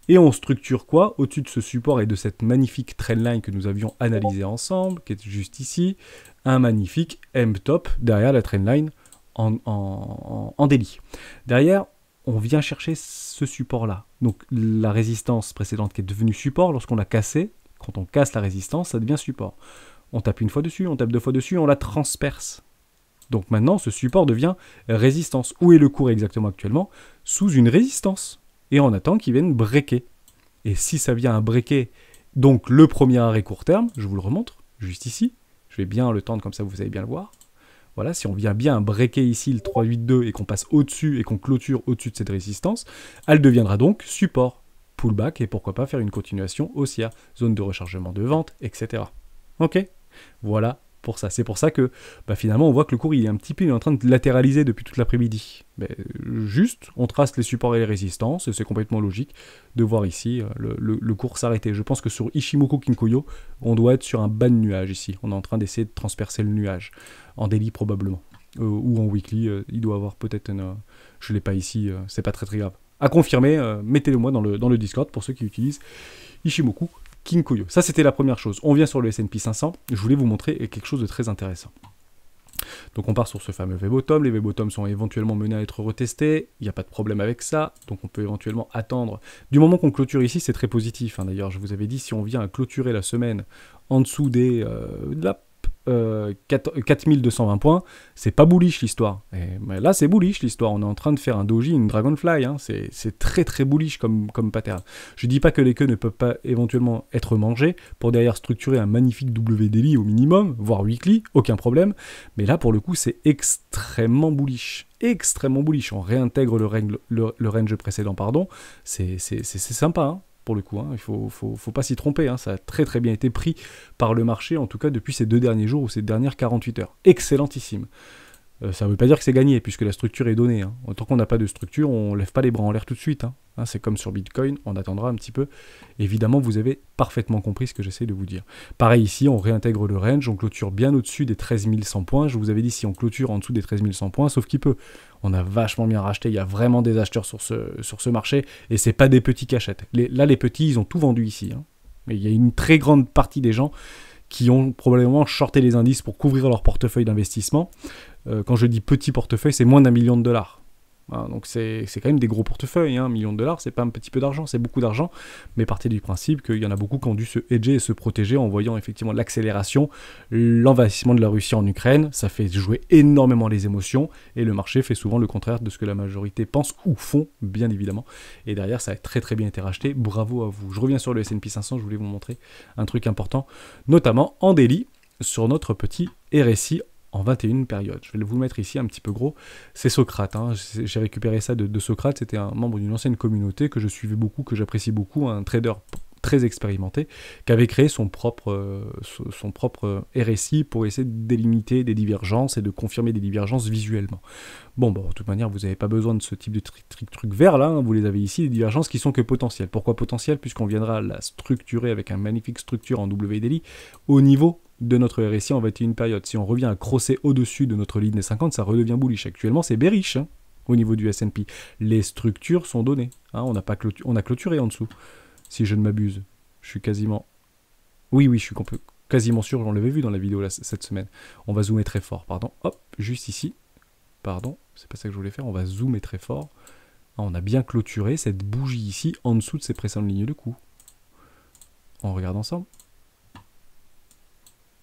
Speaker 1: Et on structure quoi au-dessus de ce support et de cette magnifique trendline que nous avions analysée ensemble, qui est juste ici, un magnifique M-top derrière la trendline en daily. Derrière, on vient chercher ce support-là. Donc la résistance précédente qui est devenue support, lorsqu'on l'a cassée, quand on casse la résistance, ça devient support. On tape une fois dessus, on tape deux fois dessus, on la transperce. Donc maintenant, ce support devient résistance. Où est le cours exactement actuellement? Sous une résistance. Et on attend qu'il vienne breaker. Et si ça vient à breaker, donc le premier arrêt court terme, je vous le remontre, juste ici. Je vais bien le tendre comme ça, vous allez bien le voir. Voilà, si on vient bien breaker ici le 382 et qu'on passe au-dessus et qu'on clôture au-dessus de cette résistance, elle deviendra donc support, pullback et pourquoi pas faire une continuation haussière, zone de rechargement de vente, etc. Ok? Voilà pour ça. C'est pour ça que finalement on voit que le cours il est un petit peu en train de latéraliser depuis toute l'après-midi. Juste, on trace les supports et les résistances et c'est complètement logique de voir ici le cours s'arrêter. Je pense que sur Ichimoku Kinkoyo, on doit être sur un bas de nuage ici. On est en train d'essayer de transpercer le nuage. En daily probablement. Ou en weekly, il doit avoir peut-être une... je ne l'ai pas ici, c'est pas très grave. À confirmer, mettez-le moi dans le Discord pour ceux qui utilisent Ichimoku Kinkoyo. Ça, c'était la première chose. On vient sur le S&P 500. Je voulais vous montrer quelque chose de très intéressant. Donc, on part sur ce fameux V-bottom. Les V-bottom sont éventuellement menés à être retestés. Il n'y a pas de problème avec ça. Donc, on peut éventuellement attendre. Du moment qu'on clôture ici, c'est très positif. Hein. D'ailleurs, je vous avais dit, si on vient à clôturer la semaine en dessous des... 4220 points, c'est pas bullish l'histoire. Mais là, c'est bullish l'histoire. On est en train de faire un doji, une dragonfly. Hein. C'est très très bullish comme pattern. Je dis pas que les queues ne peuvent pas éventuellement être mangées pour derrière structurer un magnifique W daily au minimum, voire weekly, aucun problème. Mais là, pour le coup, c'est extrêmement bullish. Extrêmement bullish. On réintègre le range précédent, pardon. C'est sympa, hein. Pour le coup, hein. Il faut pas s'y tromper, hein. Ça a très très bien été pris par le marché, en tout cas depuis ces 2 derniers jours ou ces dernières 48 heures. Excellentissime. Ça ne veut pas dire que c'est gagné, puisque la structure est donnée. Hein. Tant qu'on n'a pas de structure, on ne lève pas les bras en l'air tout de suite. Hein. C'est comme sur Bitcoin, on attendra un petit peu. Évidemment, vous avez parfaitement compris ce que j'essaie de vous dire. Pareil ici, on réintègre le range, on clôture bien au-dessus des 13 100 points. Je vous avais dit si on clôture en dessous des 13 100 points, sauf qu'il peut. On a vachement bien racheté, il y a vraiment des acheteurs sur ce marché, et c'est pas des petits qui achètent. Là, les petits, ils ont tout vendu ici. Hein. Mais il y a une très grande partie des gens qui ont probablement shorté les indices pour couvrir leur portefeuille d'investissement. Quand je dis petit portefeuille, c'est moins d'1 million de dollars. Hein, donc c'est quand même des gros portefeuilles, hein. 1 million de dollars, c'est pas un petit peu d'argent, c'est beaucoup d'argent, mais partez du principe qu'il y en a beaucoup qui ont dû se hedger et se protéger en voyant effectivement l'accélération, l'envahissement de la Russie en Ukraine, ça fait jouer énormément les émotions, et le marché fait souvent le contraire de ce que la majorité pense ou font, bien évidemment, et derrière ça a très très bien été racheté, bravo à vous. Je reviens sur le S&P 500, je voulais vous montrer un truc important, notamment en daily, sur notre petit RSI en 21 périodes. Je vais vous le mettre ici un petit peu gros. C'est Socrate. Hein. J'ai récupéré ça de Socrate. C'était un membre d'une ancienne communauté que je suivais beaucoup, que j'apprécie beaucoup, un trader très expérimenté, qui avait créé son propre RSI pour essayer de délimiter des divergences et de confirmer des divergences visuellement. Bon, de toute manière, vous n'avez pas besoin de ce type de truc vert là, hein. Vous les avez ici, des divergences qui sont que potentielles. Pourquoi potentielles? Puisqu'on viendra la structurer avec un magnifique structure en W daily au niveau de notre RSI en 21 période. Si on revient à crosser au-dessus de notre ligne des 50, ça redevient bullish. Actuellement, c'est bearish hein, au niveau du S&P. Les structures sont données. Hein, on a clôturé en dessous, si je ne m'abuse. Je suis quasiment... Oui, je suis quasiment sûr, on l'avait vu dans la vidéo là, cette semaine. On va zoomer très fort, pardon. Hop, juste ici. Pardon, c'est pas ça que je voulais faire. On va zoomer très fort. Ah, on a bien clôturé cette bougie ici, en dessous de ces précédentes lignes de coup. On regarde ensemble.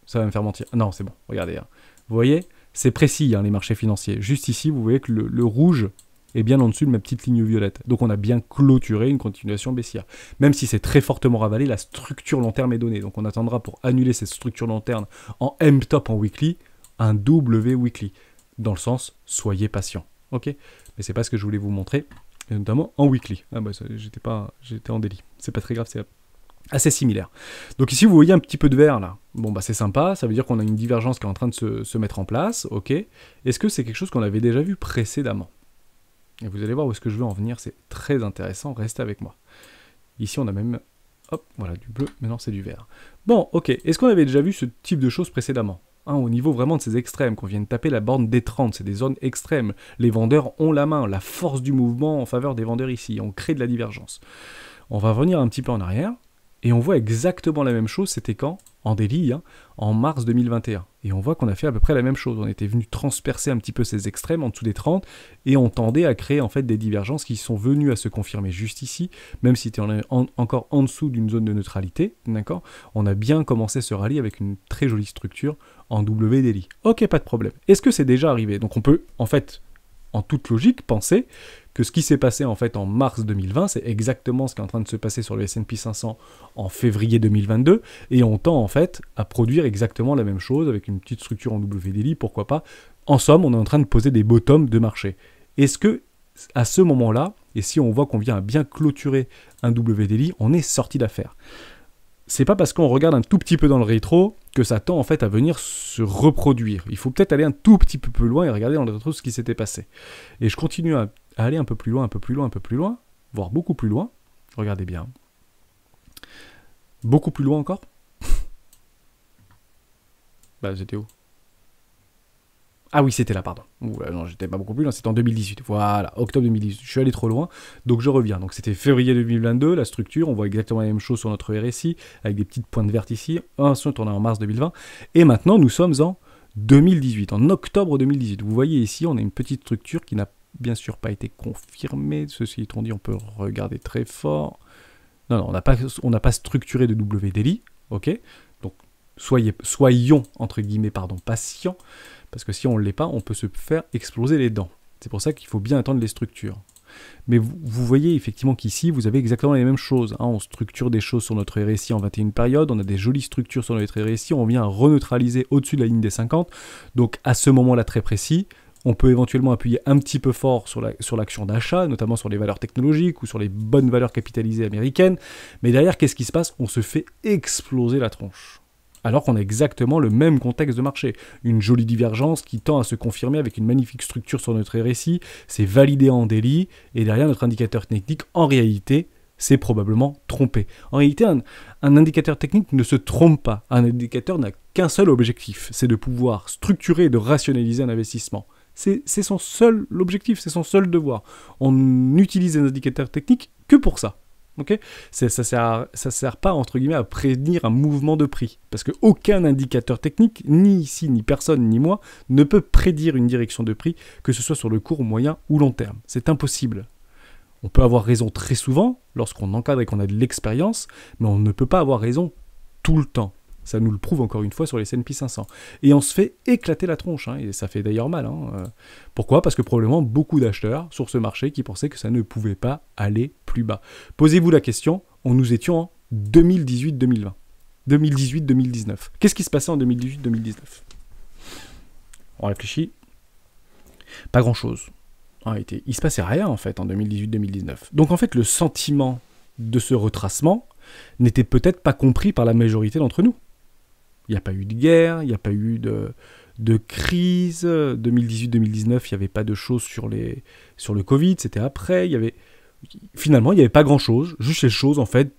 Speaker 1: Ça va me faire mentir. Non, c'est bon, regardez. Hein. Vous voyez, C'est précis, hein, les marchés financiers. Juste ici, vous voyez que le rouge est bien en dessous de ma petite ligne violette. Donc on a bien clôturé une continuation baissière. Même si c'est très fortement ravalé, la structure long terme est donnée. Donc on attendra pour annuler cette structure long terme en M-top en weekly, un W weekly. Dans le sens, soyez patient. Ok? Mais c'est pas ce que je voulais vous montrer, et notamment en weekly. Ah bah j'étais en délit. C'est pas très grave, c'est assez similaire. Donc ici, vous voyez un petit peu de vert là. Bon bah c'est sympa, ça veut dire qu'on a une divergence qui est en train de se mettre en place. Ok? Est-ce que c'est quelque chose qu'on avait déjà vu précédemment? Et vous allez voir où est-ce que je veux en venir, c'est très intéressant, restez avec moi. Ici on a même, hop, voilà, du bleu, maintenant c'est du vert. Bon, ok, est-ce qu'on avait déjà vu ce type de choses précédemment, hein, au niveau vraiment de ces extrêmes, qu'on vient de taper la borne des 30, c'est des zones extrêmes. Les vendeurs ont la main, la force du mouvement en faveur des vendeurs ici, on crée de la divergence. On va revenir un petit peu en arrière, et on voit exactement la même chose, c'était quand? En daily, hein, en mars 2021. Et on voit qu'on a fait à peu près la même chose. On était venu transpercer un petit peu ces extrêmes en dessous des 30, et on tendait à créer en fait des divergences qui sont venues à se confirmer juste ici, même si on est encore en dessous d'une zone de neutralité, d'accord? On a bien commencé ce rallye avec une très jolie structure en W daily. Ok, pas de problème. Est-ce que c'est déjà arrivé? Donc on peut, en fait, en toute logique, penser que ce qui s'est passé en fait en mars 2020, c'est exactement ce qui est en train de se passer sur le S&P 500 en février 2022, et on tend en fait à produire exactement la même chose avec une petite structure en W daily, pourquoi pas. En somme, on est en train de poser des bottoms de marché. Est-ce que à ce moment-là, et si on voit qu'on vient à bien clôturer un W daily, on est sorti d'affaire? C'est pas parce qu'on regarde un tout petit peu dans le rétro que ça tend en fait à venir se reproduire. Il faut peut-être aller un tout petit peu plus loin et regarder dans le rétro ce qui s'était passé. Et je continue à aller un peu plus loin, un peu plus loin, un peu plus loin, voire beaucoup plus loin. Regardez bien. Beaucoup plus loin encore. Bah c'était où? Ah oui, c'était là, pardon. Non, j'étais pas beaucoup plus loin, c'était en 2018. Voilà, octobre 2018. Je suis allé trop loin, donc je reviens. Donc c'était février 2022, la structure, on voit exactement la même chose sur notre RSI, avec des petites pointes vertes ici. Ensuite, on est en mars 2020. Et maintenant, nous sommes en 2018, en octobre 2018. Vous voyez ici, on a une petite structure qui n'a bien sûr pas été confirmée. Ceci étant dit, on peut regarder très fort. Non, on n'a pas structuré de W daily, ok? Donc, soyons, entre guillemets, patients. Parce que si on ne l'est pas, on peut se faire exploser les dents. C'est pour ça qu'il faut bien attendre les structures. Mais vous voyez effectivement qu'ici, vous avez exactement les mêmes choses. Hein. On structure des choses sur notre RSI en 21 périodes, on a des jolies structures sur notre RSI, on vient reneutraliser au-dessus de la ligne des 50. Donc à ce moment-là très précis, on peut éventuellement appuyer un petit peu fort sur l'action d'achat, notamment sur les valeurs technologiques ou sur les bonnes valeurs capitalisées américaines. Mais derrière, qu'est-ce qui se passe? On se fait exploser la tronche. Alors qu'on a exactement le même contexte de marché. Une jolie divergence qui tend à se confirmer avec une magnifique structure sur notre RSI, c'est validé en daily, et derrière notre indicateur technique, en réalité, c'est probablement trompé. En réalité, un indicateur technique ne se trompe pas. Un indicateur n'a qu'un seul objectif, c'est de pouvoir structurer et de rationaliser un investissement. C'est son seul objectif, c'est son seul devoir. On n'utilise les indicateurs techniques que pour ça. Okay, ça sert pas entre guillemets à prévenir un mouvement de prix, parce qu'aucun indicateur technique, ni ici, ni personne, ni moi, ne peut prédire une direction de prix, que ce soit sur le court, moyen ou long terme. C'est impossible. On peut avoir raison très souvent, lorsqu'on encadre et qu'on a de l'expérience, mais on ne peut pas avoir raison tout le temps. Ça nous le prouve encore une fois sur les S&P 500. Et on se fait éclater la tronche, hein, et ça fait d'ailleurs mal. Hein. Pourquoi? Parce que probablement beaucoup d'acheteurs sur ce marché qui pensaient que ça ne pouvait pas aller plus bas. Posez-vous la question, nous étions en 2018-2020. 2018-2019. Qu'est-ce qui se passait en 2018-2019? On réfléchit. Pas grand-chose. En réalité, il se passait rien en fait en 2018-2019. Donc en fait, le sentiment de ce retracement n'était peut-être pas compris par la majorité d'entre nous. Il n'y a pas eu de guerre, il n'y a pas eu de crise. 2018-2019, il n'y avait pas de choses sur le Covid, c'était après. Finalement, il n'y avait pas grand-chose, juste les choses en fait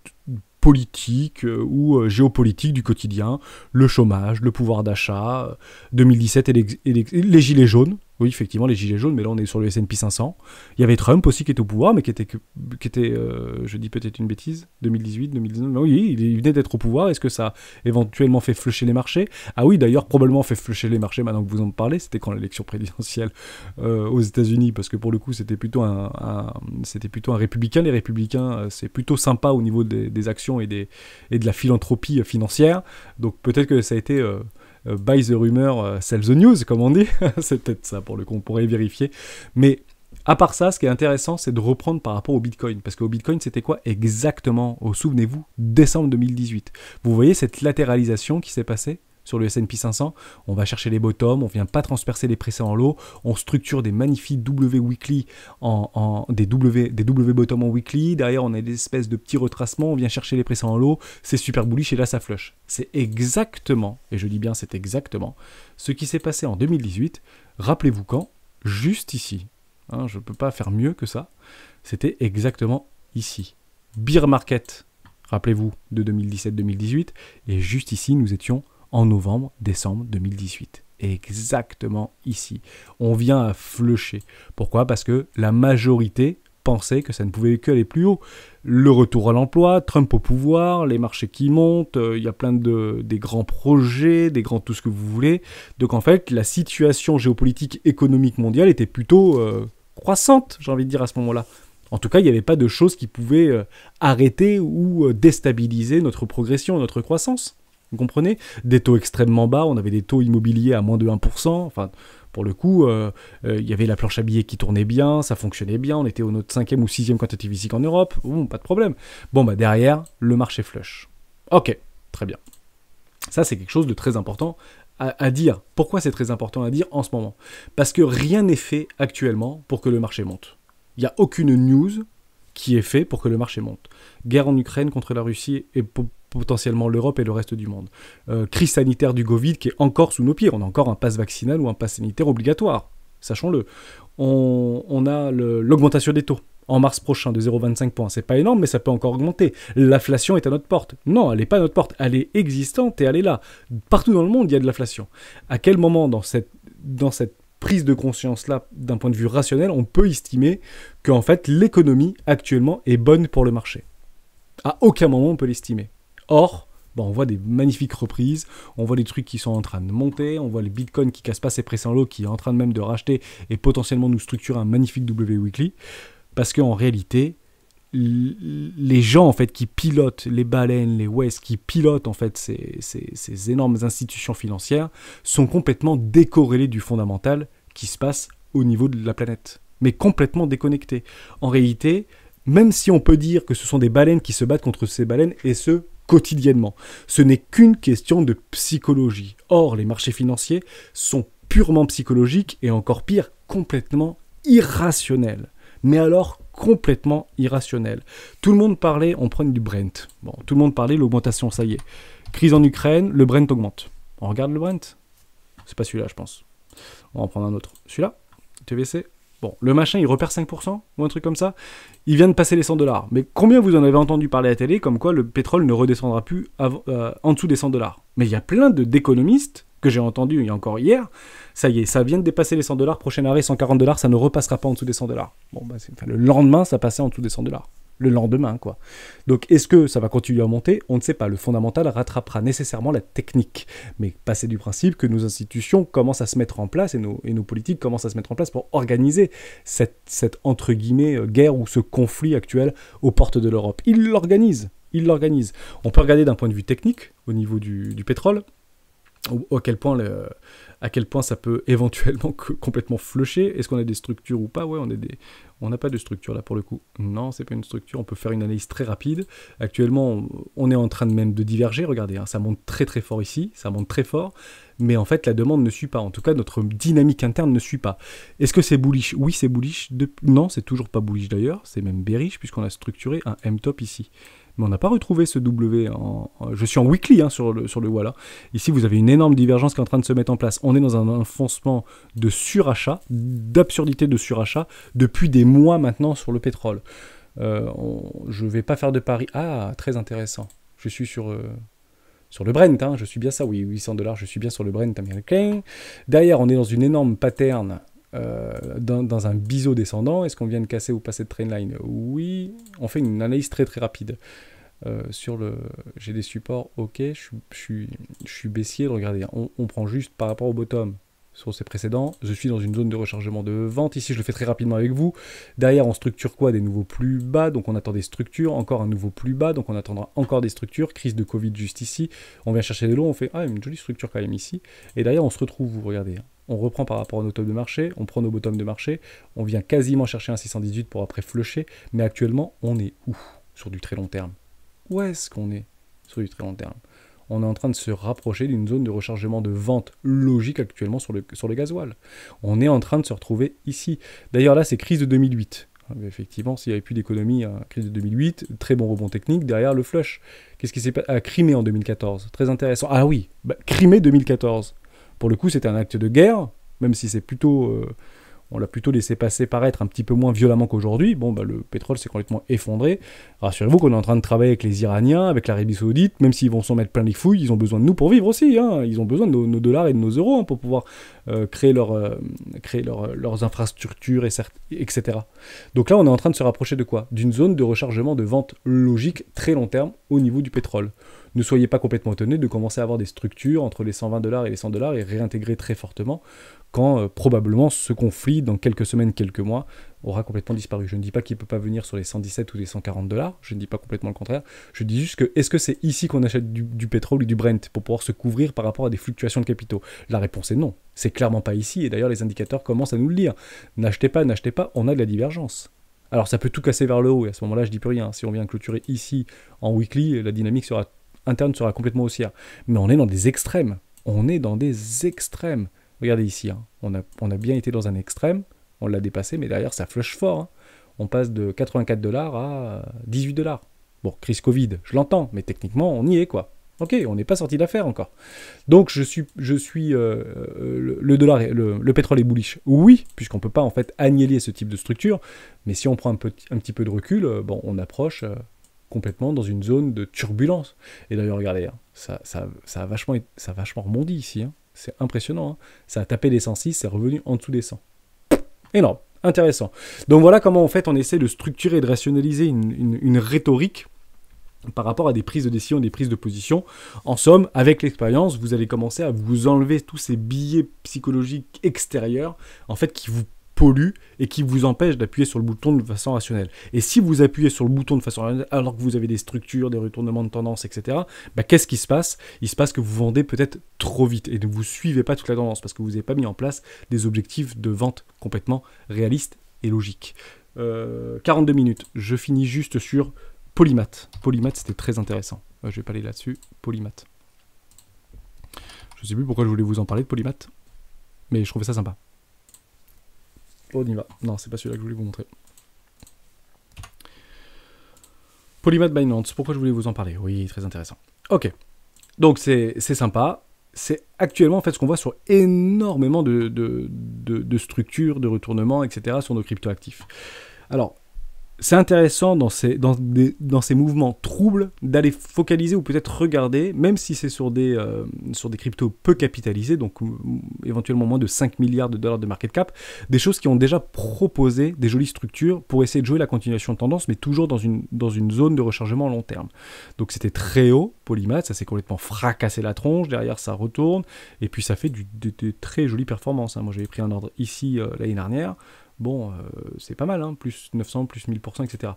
Speaker 1: politiques ou géopolitiques du quotidien, le chômage, le pouvoir d'achat, 2017 et les gilets jaunes. Oui, effectivement, les gilets jaunes, mais là on est sur le S&P 500. Il y avait Trump aussi qui était au pouvoir, mais qui était je dis peut-être une bêtise, 2018, 2019, mais oui, il venait d'être au pouvoir. Est-ce que ça a éventuellement fait flusher les marchés? Ah oui, d'ailleurs, probablement fait flusher les marchés, maintenant que vous en parlez, c'était quand l'élection présidentielle aux États-Unis, parce que pour le coup, c'était plutôt un républicain. Les républicains, c'est plutôt sympa au niveau des actions et de la philanthropie financière, donc peut-être que ça a été buy the rumor, sell the news, comme on dit. C'est peut-être ça, pour le coup, on pourrait vérifier. Mais à part ça, ce qui est intéressant, c'est de reprendre par rapport au Bitcoin. Parce qu'au Bitcoin, c'était quoi exactement? Souvenez-vous, décembre 2018. Vous voyez cette latéralisation qui s'est passée sur le S&P 500, on va chercher les bottoms, on vient pas transpercer les précédents lots, on structure des magnifiques W weekly des W bottom en weekly, derrière on a des espèces de petits retracements, on vient chercher les précédents lots, c'est super bullish et là ça flush. C'est exactement, et je dis bien c'est exactement, ce qui s'est passé en 2018, rappelez-vous quand, juste ici, hein, je peux pas faire mieux que ça, c'était exactement ici. Bear market, rappelez-vous, de 2017-2018, et juste ici nous étions en novembre, décembre 2018. Exactement ici. On vient à flusher. Pourquoi? Parce que la majorité pensait que ça ne pouvait que aller plus haut. Le retour à l'emploi, Trump au pouvoir, les marchés qui montent, il y a plein des grands projets, des grands tout ce que vous voulez. Donc en fait, la situation géopolitique économique mondiale était plutôt croissante, j'ai envie de dire à ce moment-là. En tout cas, il n'y avait pas de choses qui pouvaient arrêter ou déstabiliser notre progression, notre croissance. Vous comprenez? Des taux extrêmement bas, on avait des taux immobiliers à moins de 1%, enfin, pour le coup, il y avait la planche à billets qui tournait bien, ça fonctionnait bien, on était au notre 5e ou 6e quantitative easing en Europe, pas de problème. Bon, bah derrière, le marché flush. Ok, très bien. Ça, c'est quelque chose de très important à dire. Pourquoi c'est très important à dire en ce moment? Parce que rien n'est fait actuellement pour que le marché monte. Il n'y a aucune news qui est fait pour que le marché monte. Guerre en Ukraine contre la Russie et potentiellement l'Europe et le reste du monde. Crise sanitaire du Covid qui est encore sous nos pieds. On a encore un pass vaccinal ou un pass sanitaire obligatoire. Sachons-le. On a l'augmentation des taux en mars prochain de 0,25 points. C'est pas énorme, mais ça peut encore augmenter. L'inflation est à notre porte. Non, elle n'est pas à notre porte. Elle est existante et elle est là. Partout dans le monde, il y a de l'inflation. À quel moment dans cette prise de conscience-là, d'un point de vue rationnel, on peut estimer qu'en fait, l'économie actuellement est bonne pour le marché? À aucun moment on peut l'estimer. Or, on voit des magnifiques reprises, on voit des trucs qui sont en train de monter, on voit le Bitcoin qui casse pas ses précédents lots, qui est en train de même de racheter et potentiellement nous structurer un magnifique W Weekly, parce qu'en réalité, les gens en fait qui pilotent les baleines, les West, qui pilotent en fait ces énormes institutions financières, sont complètement décorrélés du fondamental qui se passe au niveau de la planète, mais complètement déconnectés. En réalité, même si on peut dire que ce sont des baleines qui se battent contre ces baleines, et ce, quotidiennement. Ce n'est qu'une question de psychologie. Or, les marchés financiers sont purement psychologiques et encore pire, complètement irrationnels. Mais alors, complètement irrationnels. Tout le monde parlait, on prend du Brent. Bon, tout le monde parlait, l'augmentation, ça y est. Crise en Ukraine, le Brent augmente. On regarde le Brent? C'est pas celui-là, je pense. On va en prendre un autre. Celui-là? TVC? Bon, le machin, il repère 5% ou un truc comme ça. Il vient de passer les 100 $. Mais combien vous en avez entendu parler à la télé comme quoi le pétrole ne redescendra plus en dessous des 100 $? Mais il y a plein d'économistes que j'ai entendus il y a encore hier. Ça y est, ça vient de dépasser les 100 $. Prochain arrêt, 140 $, ça ne repassera pas en dessous des 100 $. Bon, le lendemain, ça passait en dessous des 100 $. Le lendemain, quoi. Donc, est-ce que ça va continuer à monter? On ne sait pas. Le fondamental rattrapera nécessairement la technique. Mais passer du principe que nos institutions commencent à se mettre en place et nos politiques commencent à se mettre en place pour organiser cette entre guillemets, guerre ou ce conflit actuel aux portes de l'Europe. Ils l'organisent. On peut regarder d'un point de vue technique, au niveau du pétrole, à quel point ça peut éventuellement complètement flusher. Est-ce qu'on a des structures ou pas? Ouais, on n'a pas de structure là pour le coup. Non, c'est pas une structure. On peut faire une analyse très rapide. Actuellement, on est en train de même de diverger. Regardez, ça monte très très fort ici, ça monte très fort. Mais en fait, la demande ne suit pas. En tout cas, notre dynamique interne ne suit pas. Est-ce que c'est bullish? Oui, c'est bullish. Non, c'est toujours pas bullish d'ailleurs. C'est même bearish puisqu'on a structuré un M-top ici. Mais on n'a pas retrouvé ce W. Je suis en weekly sur le voilà. Ici, vous avez une énorme divergence qui est en train de se mettre en place. On est dans un enfoncement de surachat, d'absurdité de surachat, depuis des mois maintenant sur le pétrole. Je ne vais pas faire de pari. Ah, très intéressant. Je suis sur le Brent, je suis bien ça, oui, 800 $, je suis bien sur le Brent américain. Derrière, on est dans une énorme pattern. Dans un biseau descendant, est-ce qu'on vient de casser ou passer de trendline? Oui, on fait une analyse très très rapide. J'ai des supports, ok, je suis baissier, regardez, on prend juste par rapport au bottom, sur ces précédents. Je suis dans une zone de rechargement de vente. Ici, je le fais très rapidement avec vous. Derrière, on structure quoi? Des nouveaux plus bas. Donc, on attend des structures. Encore un nouveau plus bas. Donc, on attendra encore des structures. Crise de Covid juste ici. On vient chercher des lots. On fait une jolie structure quand même ici. Et derrière, on se retrouve, vous regardez. On reprend par rapport à nos tops de marché. On prend nos bottoms de marché. On vient quasiment chercher un 618 pour après flusher. Mais actuellement, on est où sur du très long terme? Où est-ce qu'on est sur du très long terme? On est en train de se rapprocher d'une zone de rechargement de vente logique actuellement sur le gasoil. On est en train de se retrouver ici. D'ailleurs là, c'est crise de 2008. Effectivement, s'il n'y avait plus d'économie, crise de 2008, très bon rebond technique, derrière le flush. Qu'est-ce qui s'est passé à Crimée en 2014? Très intéressant. Ah oui, Crimée 2014. Pour le coup, c'était un acte de guerre, même si c'est plutôt... on l'a plutôt laissé paraître un petit peu moins violemment qu'aujourd'hui. Bon, le pétrole s'est complètement effondré. Rassurez-vous qu'on est en train de travailler avec les Iraniens, avec l'Arabie Saoudite, même s'ils vont s'en mettre plein les fouilles, ils ont besoin de nous pour vivre aussi. Ils ont besoin de nos dollars et de nos euros pour pouvoir créer leurs infrastructures, etc. Donc là, on est en train de se rapprocher de quoi? D'une zone de rechargement de vente logique très long terme au niveau du pétrole. Ne soyez pas complètement étonnés de commencer à avoir des structures entre les 120 $ et les 100 $ et réintégrer très fortement quand probablement ce conflit, dans quelques semaines, quelques mois, aura complètement disparu. Je ne dis pas qu'il ne peut pas venir sur les 117 ou les 140 $, je ne dis pas complètement le contraire, je dis juste que est-ce que c'est ici qu'on achète du pétrole ou du Brent pour pouvoir se couvrir par rapport à des fluctuations de capitaux? La réponse est non, c'est clairement pas ici, et d'ailleurs les indicateurs commencent à nous le dire. N'achetez pas, on a de la divergence. Alors ça peut tout casser vers le haut, et à ce moment-là je dis plus rien. Si on vient clôturer ici en weekly, la dynamique interne sera complètement haussière. Mais on est dans des extrêmes, Regardez ici, on a bien été dans un extrême, on l'a dépassé, mais derrière ça flush fort. On passe de 84 $ à 18 $. Bon, crise Covid, je l'entends, mais techniquement on y est quoi. Ok, on n'est pas sorti d'affaire encore. Donc le dollar, le pétrole est bullish. Oui, puisqu'on ne peut pas en fait annihiler ce type de structure, mais si on prend un petit peu de recul, on approche complètement dans une zone de turbulence. Et d'ailleurs, regardez, ça a vachement rebondi ici. C'est impressionnant. Ça a tapé les 106, c'est revenu en dessous des 100. Énorme, intéressant. Donc voilà comment en fait on essaie de structurer et de rationaliser une rhétorique par rapport à des prises de décision, des prises de position. En somme, avec l'expérience, vous allez commencer à vous enlever tous ces billets psychologiques extérieurs, en fait, qui vous polluent et qui vous empêchent d'appuyer sur le bouton de façon rationnelle. Et si vous appuyez sur le bouton de façon rationnelle, alors que vous avez des structures, des retournements de tendance, etc., qu'est-ce qui se passe? Il se passe que vous vendez peut-être trop vite et ne vous suivez pas toute la tendance parce que vous n'avez pas mis en place des objectifs de vente complètement réalistes et logiques. 42 minutes. Je finis juste sur Polymath. Polymath, c'était très intéressant. Je vais pas aller là-dessus. Polymath. Je sais plus pourquoi je voulais vous en parler de Polymath, mais je trouvais ça sympa. On y va. Non, c'est pas celui-là que je voulais vous montrer. Polymath Binance, pourquoi je voulais vous en parler? Oui, très intéressant. Ok. Donc c'est sympa. C'est actuellement en fait ce qu'on voit sur énormément de structures, de retournements, etc. sur nos cryptoactifs. Alors, c'est intéressant dans ces mouvements troubles d'aller focaliser ou peut-être regarder, même si c'est sur des cryptos peu capitalisés, donc éventuellement moins de 5 milliards de dollars de market cap, des choses qui ont déjà proposé des jolies structures pour essayer de jouer la continuation de tendance, mais toujours dans une zone de rechargement à long terme. Donc c'était très haut, Polymath, ça s'est complètement fracassé la tronche, derrière ça retourne, et puis ça fait des très jolies performances. Moi j'avais pris un ordre ici l'année dernière. Bon, c'est pas mal, plus 900, plus 1000%, etc.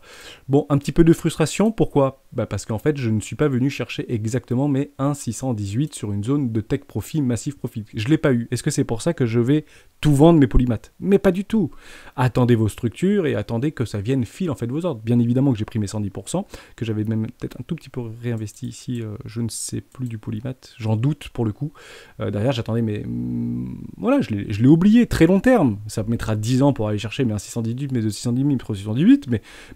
Speaker 1: Bon, un petit peu de frustration, pourquoi? Parce qu'en fait, je ne suis pas venu chercher exactement mes 1,618 sur une zone de take profit, massif profit. Je ne l'ai pas eu. Est-ce que c'est pour ça que je vais tout vendre mes Polymath? Mais pas du tout. Attendez vos structures et attendez que ça vienne fil en fait vos ordres. Bien évidemment que j'ai pris mes 110%, que j'avais même peut-être un tout petit peu réinvesti ici, je ne sais plus du Polymath, j'en doute pour le coup. Derrière, j'attendais mes... voilà, je l'ai oublié, très long terme. Ça me mettra 10 ans pour aller chercher mes 1,618, mes 2,610, mes 3,618,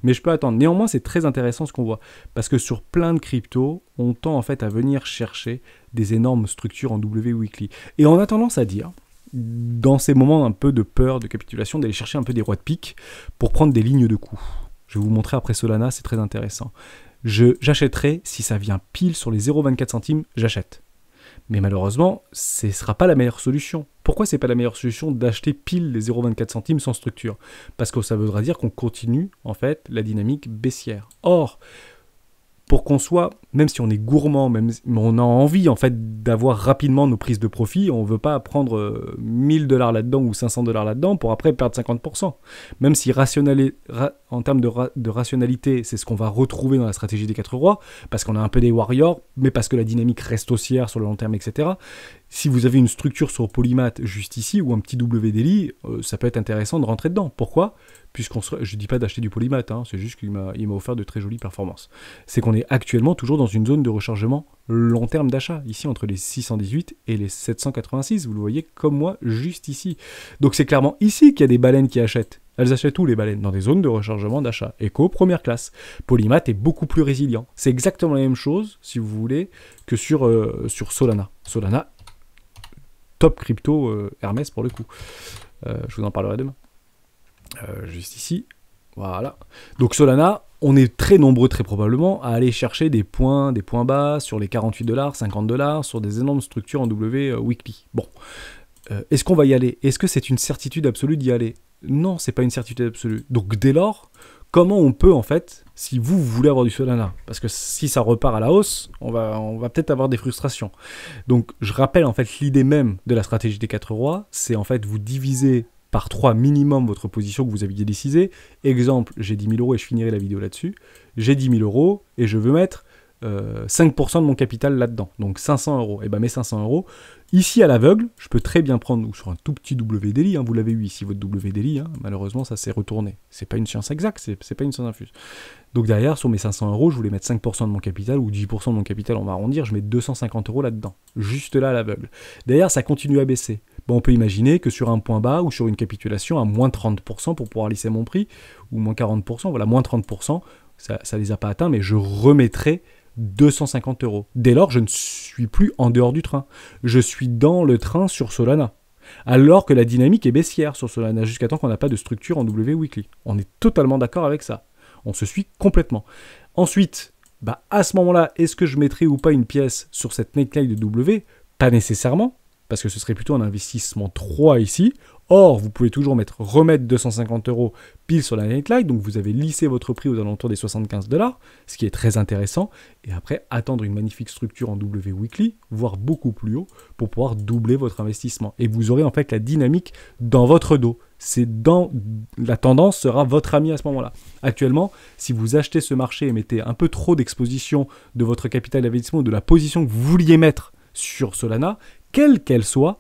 Speaker 1: mais je peux attendre. Néanmoins, c'est très intéressant ce qu'on voit, parce que sur plein de cryptos, on tend en fait à venir chercher des énormes structures en W weekly. Et on a tendance à dire, dans ces moments un peu de peur, de capitulation, d'aller chercher un peu des rois de pique pour prendre des lignes de coup. Je vais vous montrer après Solana, c'est très intéressant. J'achèterai, si ça vient pile sur les 0,24 centimes, j'achète. Mais malheureusement, ce ne sera pas la meilleure solution. Pourquoi ce n'est pas la meilleure solution d'acheter pile les 0,24 centimes sans structure? Parce que ça voudra dire qu'on continue, en fait, la dynamique baissière. Or, pour qu'on soit, même si on est gourmand, même si on a envie, en fait, d'avoir rapidement nos prises de profit. On ne veut pas prendre 1000 $ là-dedans ou 500 $ là-dedans pour après perdre 50%. Même si en termes de rationalité, c'est ce qu'on va retrouver dans la stratégie des 4 rois, parce qu'on a un peu des warriors, mais parce que la dynamique reste haussière sur le long terme, etc. Si vous avez une structure sur Polymath juste ici, ou un petit W daily, ça peut être intéressant de rentrer dedans. Pourquoi ? Je ne dis pas d'acheter du Polymath, hein, c'est juste qu'il m'a offert de très jolies performances. C'est qu'on est actuellement toujours dans une zone de rechargement long terme d'achat, ici entre les 618 et les 786, vous le voyez comme moi, juste ici. Donc c'est clairement ici qu'il y a des baleines qui achètent. Elles achètent où les baleines ? Dans des zones de rechargement d'achat. Eco, première classe. Polymath est beaucoup plus résilient. C'est exactement la même chose, si vous voulez, que sur Solana. Solana, top crypto Hermès pour le coup. Je vous en parlerai demain. Juste ici, voilà. Donc Solana, on est très nombreux très probablement à aller chercher des points bas sur les 48 $, 50 $, sur des énormes structures en W weekly. Bon, est-ce qu'on va y aller ? Est-ce que c'est une certitude absolue d'y aller ? Non, c'est pas une certitude absolue. Donc dès lors, comment on peut en fait, si vous voulez avoir du Solana, parce que si ça repart à la hausse, on va peut-être avoir des frustrations. Donc je rappelle en fait l'idée même de la stratégie des 4 rois, c'est en fait vous diviser par 3 minimum votre position que vous aviez décidée. Exemple, j'ai 10 000 € et je finirai la vidéo là-dessus. J'ai 10 000 € et je veux mettre 5% de mon capital là-dedans. Donc 500 €. Et bien mes 500 €, ici à l'aveugle, je peux très bien prendre, ou sur un tout petit W daily, hein, vous l'avez eu ici, votre W daily, hein, malheureusement ça s'est retourné. C'est pas une science exacte, c'est pas une science infuse. Donc derrière, sur mes 500 €, je voulais mettre 5% de mon capital, ou 10% de mon capital, on va arrondir, je mets 250 € là-dedans. Juste là à l'aveugle. Derrière, ça continue à baisser. Bon, on peut imaginer que sur un point bas ou sur une capitulation à moins 30% pour pouvoir lisser mon prix, ou moins 40%, voilà, moins 30%, ça les a pas atteints, mais je remettrai 250 €. Dès lors, je ne suis plus en dehors du train. Je suis dans le train sur Solana. Alors que la dynamique est baissière sur Solana, jusqu'à temps qu'on n'a pas de structure en W weekly. On est totalement d'accord avec ça. On se suit complètement. Ensuite, à ce moment-là, est-ce que je mettrai ou pas une pièce sur cette neckline de W ? Pas nécessairement, parce que ce serait plutôt un investissement 3 ici. Or, vous pouvez toujours remettre 250 € pile sur la neckline, donc vous avez lissé votre prix aux alentours des 75 $, ce qui est très intéressant, et après attendre une magnifique structure en W weekly, voire beaucoup plus haut, pour pouvoir doubler votre investissement. Et vous aurez en fait la dynamique dans votre dos. La tendance sera votre ami à ce moment-là. Actuellement, si vous achetez ce marché et mettez un peu trop d'exposition de votre capital d'investissement, de la position que vous vouliez mettre sur Solana, quelle qu'elle soit,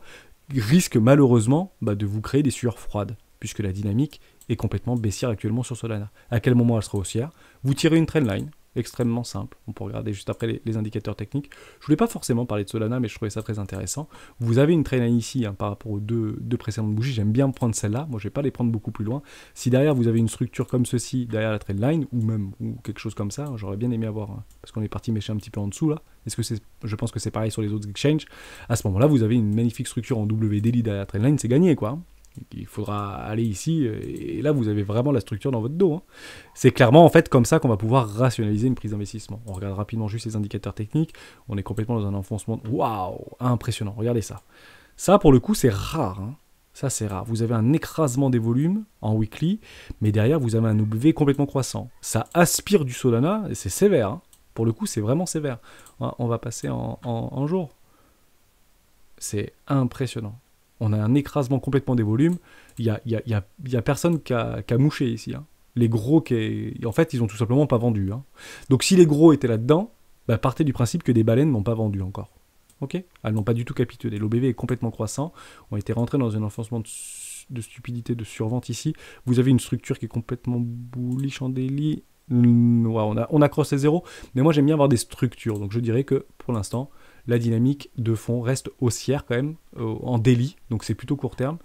Speaker 1: risque malheureusement de vous créer des sueurs froides, puisque la dynamique est complètement baissière actuellement sur Solana. À quel moment elle sera haussière ? Vous tirez une trendline, extrêmement simple. On peut regarder juste après les indicateurs techniques. Je ne voulais pas forcément parler de Solana, mais je trouvais ça très intéressant. Vous avez une trendline ici par rapport aux deux précédentes bougies. J'aime bien prendre celle-là. Moi, je ne vais pas les prendre beaucoup plus loin. Si derrière, vous avez une structure comme ceci, derrière la trendline, ou quelque chose comme ça, j'aurais bien aimé avoir, parce qu'on est parti mêcher un petit peu en dessous, là. Je pense que c'est pareil sur les autres exchanges. À ce moment-là, vous avez une magnifique structure en W daily derrière la trendline, c'est gagné, quoi. Il faudra aller ici, et là vous avez vraiment la structure dans votre dos. C'est clairement en fait comme ça qu'on va pouvoir rationaliser une prise d'investissement. On regarde rapidement juste les indicateurs techniques, on est complètement dans un enfoncement. Waouh, impressionnant, regardez ça. Ça pour le coup c'est rare, ça c'est rare. Vous avez un écrasement des volumes en weekly, mais derrière vous avez un W complètement croissant. Ça aspire du Solana, et c'est sévère. Pour le coup c'est vraiment sévère. On va passer en jour. C'est impressionnant. On a un écrasement complètement des volumes. Il y a personne qui a mouché ici. Les gros, en fait, ils ont tout simplement pas vendu. Donc si les gros étaient là-dedans, partez du principe que des baleines n'ont pas vendu encore. Ok ? Elles n'ont pas du tout capitulé. L'OBV est complètement croissant. On était rentré dans un enfoncement de stupidité, de survente ici. Vous avez une structure qui est complètement bullish en daily. On accroche les zéros. Mais moi, j'aime bien avoir des structures. Donc je dirais que pour l'instant, la dynamique de fond reste haussière quand même, en daily, donc c'est plutôt court terme.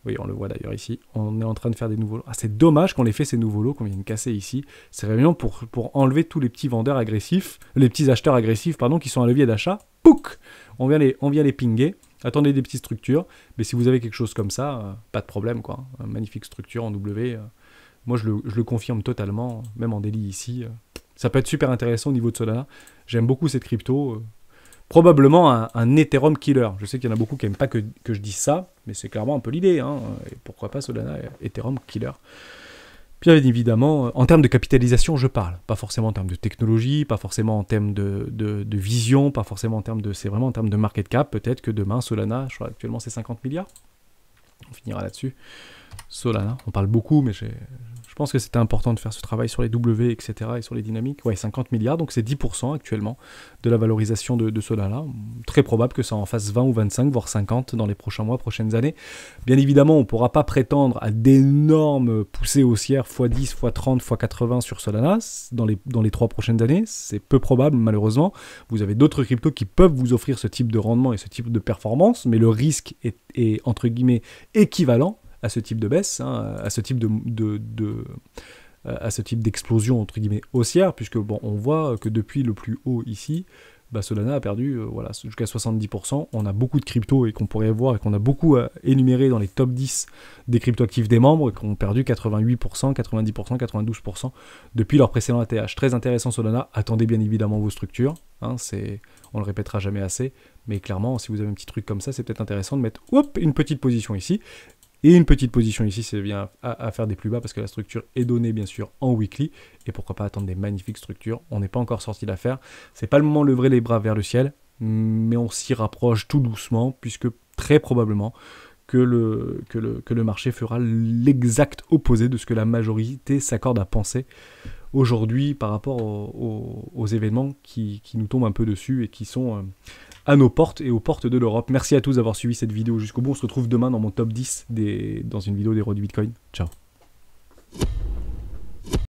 Speaker 1: Oui, on le voit d'ailleurs ici, on est en train de faire des nouveaux lots. C'est dommage qu'on ait fait ces nouveaux lots, qu'on vienne casser ici. C'est vraiment pour enlever tous les petits vendeurs agressifs, les petits acheteurs agressifs, qui sont à levier d'achat. Pouc, on vient les pinguer. Attendez des petites structures, mais si vous avez quelque chose comme ça, pas de problème, quoi. Une magnifique structure en W, moi je le confirme totalement, même en daily ici. Ça peut être super intéressant au niveau de Solana. J'aime beaucoup cette crypto. Probablement un Ethereum killer. Je sais qu'il y en a beaucoup qui n'aiment pas que je dise ça, mais c'est clairement un peu l'idée. Et pourquoi pas Solana Ethereum killer. Bien évidemment, en termes de capitalisation, je parle. Pas forcément en termes de technologie, pas forcément en termes de vision, pas forcément en termes de... C'est vraiment en termes de market cap. Peut-être que demain, Solana, je crois actuellement c'est 50 milliards. On finira là-dessus. Solana, on parle beaucoup, mais je pense que c'était important de faire ce travail sur les W, etc. et sur les dynamiques. Ouais, 50 milliards, donc c'est 10% actuellement de la valorisation de Solana. Très probable que ça en fasse 20 ou 25, voire 50 dans les prochains mois, prochaines années. Bien évidemment, on ne pourra pas prétendre à d'énormes poussées haussières x10, x30, x80 sur Solana dans les 3 prochaines années. C'est peu probable, malheureusement. Vous avez d'autres cryptos qui peuvent vous offrir ce type de rendement et ce type de performance, mais le risque est entre guillemets équivalent à ce type de baisse, hein, à ce type à ce type d'explosion entre guillemets haussière, puisque bon, on voit que depuis le plus haut ici, Solana a perdu voilà, jusqu'à 70%. On a beaucoup de cryptos et qu'on pourrait voir et qu'on a beaucoup énuméré dans les top 10 des cryptoactifs des membres, qui ont perdu 88%, 90%, 92% depuis leur précédent ATH. Très intéressant Solana, attendez bien évidemment vos structures, hein, on le répétera jamais assez, mais clairement si vous avez un petit truc comme ça, c'est peut-être intéressant de mettre une petite position ici. Et une petite position ici, c'est bien à faire des plus bas parce que la structure est donnée bien sûr en weekly. Et pourquoi pas attendre des magnifiques structures. On n'est pas encore sorti d'affaire. C'est pas le moment de lever les bras vers le ciel, mais on s'y rapproche tout doucement puisque très probablement que le marché fera l'exact opposé de ce que la majorité s'accorde à penser aujourd'hui par rapport aux événements qui nous tombent un peu dessus et qui sont à nos portes et aux portes de l'Europe. Merci à tous d'avoir suivi cette vidéo jusqu'au bout. On se retrouve demain dans mon top 10 dans une vidéo des héros du Bitcoin. Ciao.